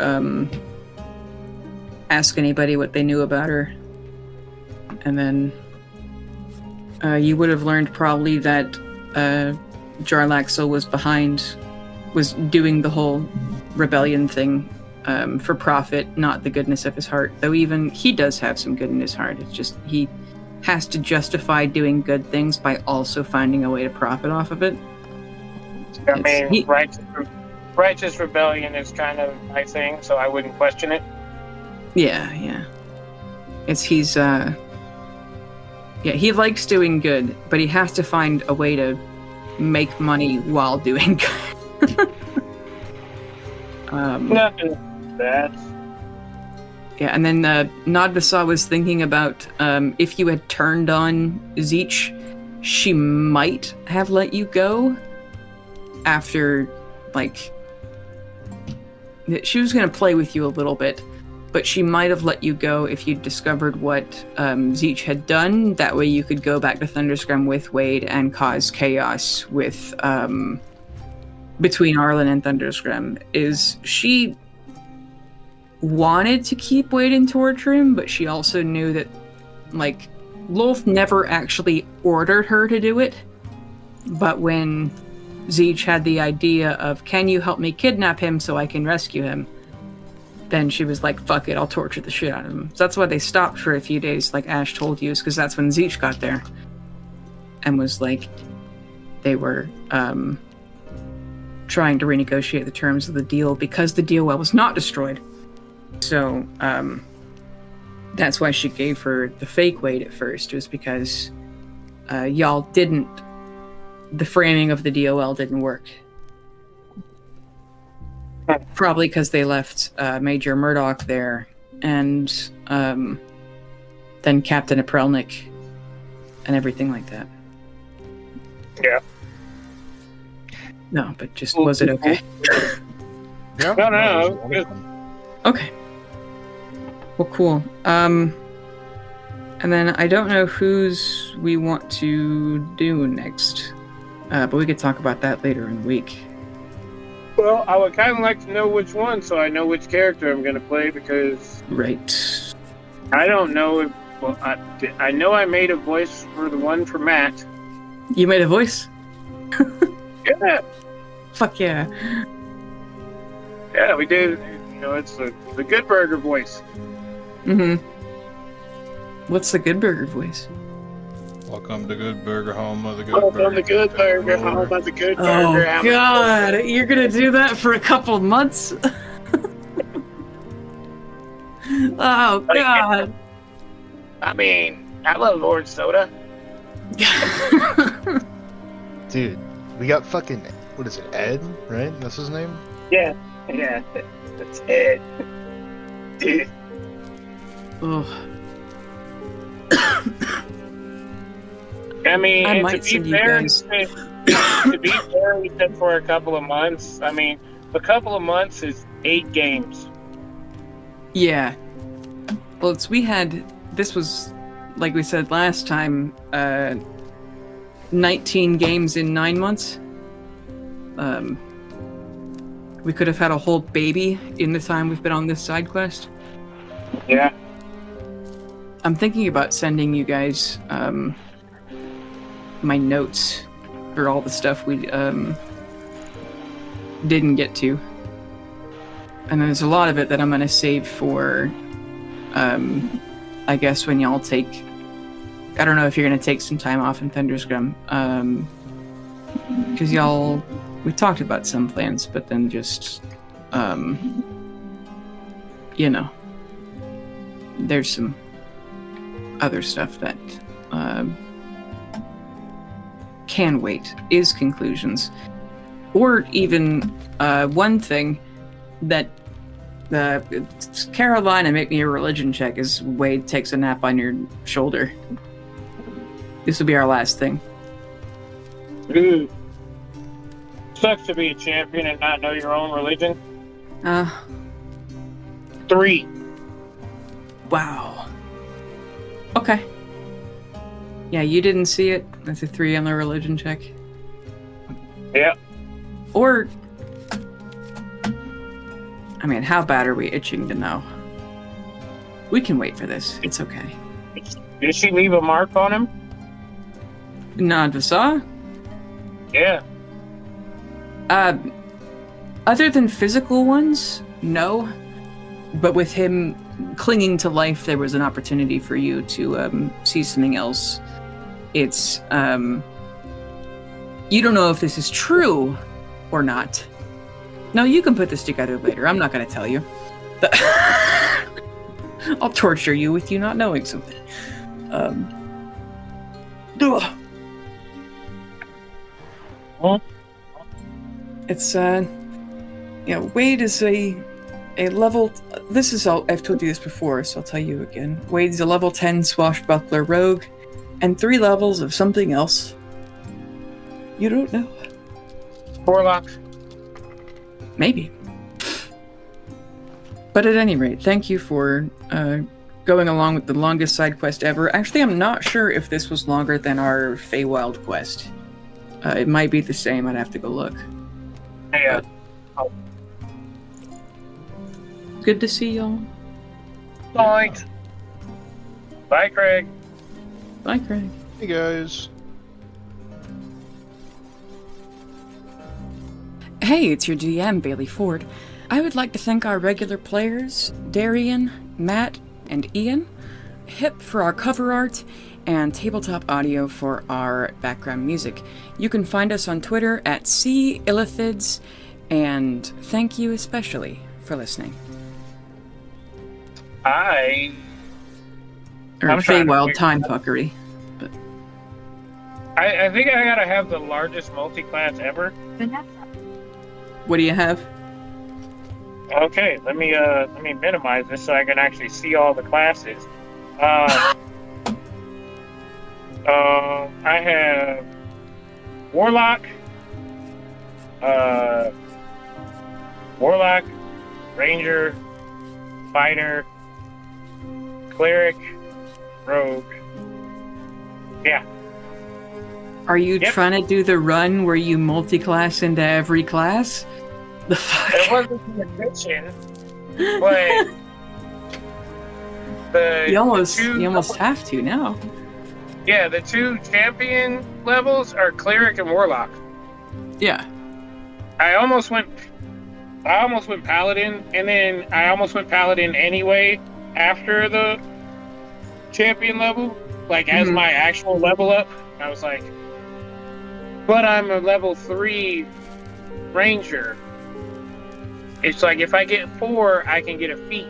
ask anybody what they knew about her. And then, you would have learned probably that, Jarlaxle was doing the whole rebellion thing, for profit, not the goodness of his heart. Though even he does have some good in his heart. It's just he has to justify doing good things by also finding a way to profit off of it. I mean, righteous rebellion is kind of my thing, so I wouldn't question it. Yeah. He likes doing good, but he has to find a way to make money while doing good. Nothing bad. Yeah, and then Nadvasa was thinking about if you had turned on Zeech, she might have let you go after, like... She was going to play with you a little bit, but she might have let you go if you discovered what Zeech had done. That way you could go back to Thunderscrim with Wade and cause chaos with... between Arlen and Thunderscrim. Is she... wanted to keep Wade in torture him, but she also knew that, like, Lolth never actually ordered her to do it. But when Zeech had the idea of, can you help me kidnap him so I can rescue him? then she was like, fuck it, I'll torture the shit out of him. So that's why they stopped for a few days, like Ash told you, because that's when Zeech got there. And was like, they were trying to renegotiate the terms of the deal because the deal well was not destroyed. So that's why she gave her the fake Wade at first, was because y'all didn't, the framing of the DOL didn't work. Probably because they left Major Murdoch there, and then Captain Aprelnik, and everything like that. Yeah. No, but just, was it okay? Yeah. No. Okay. Well, cool. And then I don't know whose we want to do next, but we could talk about that later in the week. Well, I would kind of like to know which one, so I know which character I'm going to play, because Right. I don't know if. Well, I know I made a voice for the one for Matt. You made a voice? Yeah, Fuck yeah. yeah, we did. You know, it's the Good Burger voice. Mm-hmm. What's the Good Burger voice? Welcome to Good Burger, home of the Good Oh, Burger. from the Good Burger, home of the Good Burger. Oh, God. You're going to do that for a couple months? Oh, God. I mean, I love Orange Soda. Dude, we got fucking, what is it, Ed, right? That's his name? Yeah, that's it. Dude. Oh. I mean, I and might to send be you fair, guys. to be fair, we said for a couple of months. I mean, a couple of months is 8 games. Yeah. Well, this was, like we said last time, 19 games in 9 months. We could have had a whole baby in the time we've been on this side quest. Yeah. I'm thinking about sending you guys my notes for all the stuff we didn't get to. And there's a lot of it that I'm going to save for, I guess, when y'all take... I don't know if you're going to take some time off in Thunderscrum. Because y'all... We talked about some plans, but then just... you know... There's some other stuff that can wait, is conclusions. Or even one thing that Carolina, make me a religion check as Wade takes a nap on your shoulder. This will be our last thing. Ooh. Sucks to be a champion and not know your own religion. 3. Wow. Okay. Yeah, you didn't see it. That's a 3 on the religion check. Yeah. Or... I mean, how bad are we itching to know? We can wait for this. It's okay. Did she leave a mark on him? Nadvasa? Yeah. Other than physical ones, no. But with him clinging to life, there was an opportunity for you to see something else. It's, you don't know if this is true or not. No, you can put this together later. I'm not going to tell you. I'll torture you with you not knowing something. It's, Wade is a level... This is all... I've told you this before, so I'll tell you again. Wade's a level 10 swashbuckler rogue, and 3 levels of something else. You don't know. Warlock. Maybe. But at any rate, thank you for going along with the longest side quest ever. Actually, I'm not sure if this was longer than our Feywild quest. It might be the same. I'd have to go look. Yeah. Good to see y'all. Bye. Bye, Craig. Bye, Craig. Hey guys. Hey, it's your GM, Bailey Ford. I would like to thank our regular players, Darian, Matt, and Ian, Hip for our cover art, and Tabletop Audio for our background music. You can find us on Twitter at Illithids, and thank you especially for listening. Or I'm trying to Feywild figure- time fuckery. But I think I gotta have the largest multi-class ever. what do you have? Okay, let me minimize this so I can actually see all the classes. I have Warlock, Ranger, Fighter, Cleric, Rogue. Yeah. Are you Yep. trying to do the run where you multi-class into every class? The fuck? It wasn't an addition, but You almost two- have to now. Yeah, the two champion levels are Cleric and Warlock. Yeah. I almost went Paladin, and then I almost went Paladin anyway after the champion level, like as Mhm. my actual level up. I was like, but I'm a level 3 Ranger. It's like if I get 4, I can get a feat.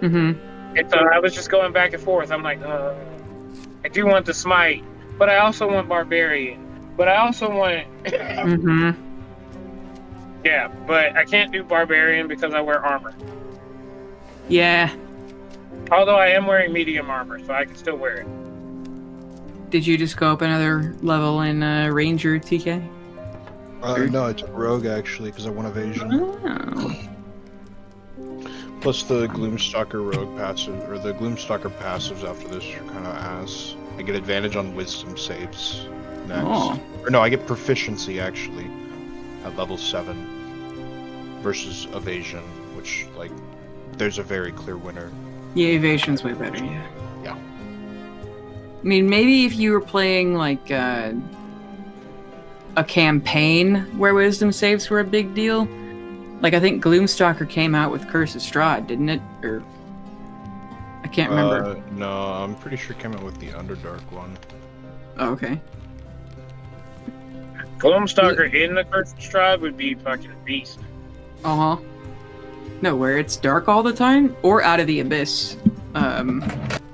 Mm-hmm. And so I was just going back and forth. I'm like, I do want the smite, but I also want barbarian, but I also want Mm-hmm. yeah, but I can't do barbarian because I wear armor. Yeah. Although I am wearing medium armor, so I can still wear it. Did you just go up another level in Ranger, TK? No, I took Rogue actually because I want evasion. Oh. Plus the Gloomstalker Rogue passive, or the Gloomstalker passives after this are kind of ass. I get advantage on Wisdom saves next. Oh. Or no, I get proficiency actually at level 7 versus evasion, which like there's a very clear winner. Yeah, evasion's way better, yeah. Yeah. I mean, maybe if you were playing like a campaign where wisdom saves were a big deal. Like I think Gloomstalker came out with Curse of Strahd, didn't it? Or I can't remember. No, I'm pretty sure it came out with the Underdark one. Oh, okay. Gloomstalker in the Curse of Strahd would be fucking beast. Uh-huh. No, where it's dark all the time, or Out of the Abyss. That's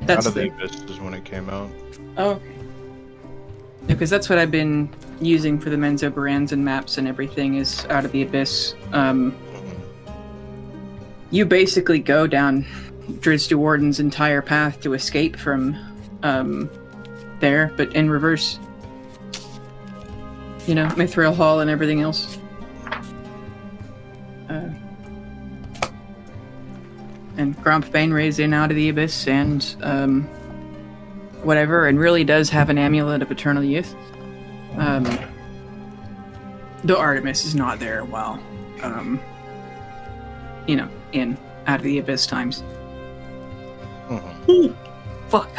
Out of the Abyss is when it came out. Oh, okay. Because that's what I've been using for the Menzoberranzan maps and everything is Out of the Abyss. You basically go down Drizzt Warden's entire path to escape from there, but in reverse. You know, Mithril Hall and everything else. And Gromp Bainray's in Out of the Abyss and whatever, and really does have an amulet of eternal youth. Though Artemis is not there while, you know, in Out of the Abyss times. Fuck.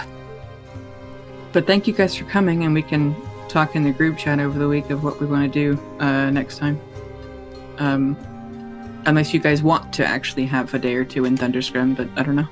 But thank you guys for coming, and we can talk in the group chat over the week of what we want to do next time. Unless you guys want to actually have a day or two in Thunderscrim, but I don't know.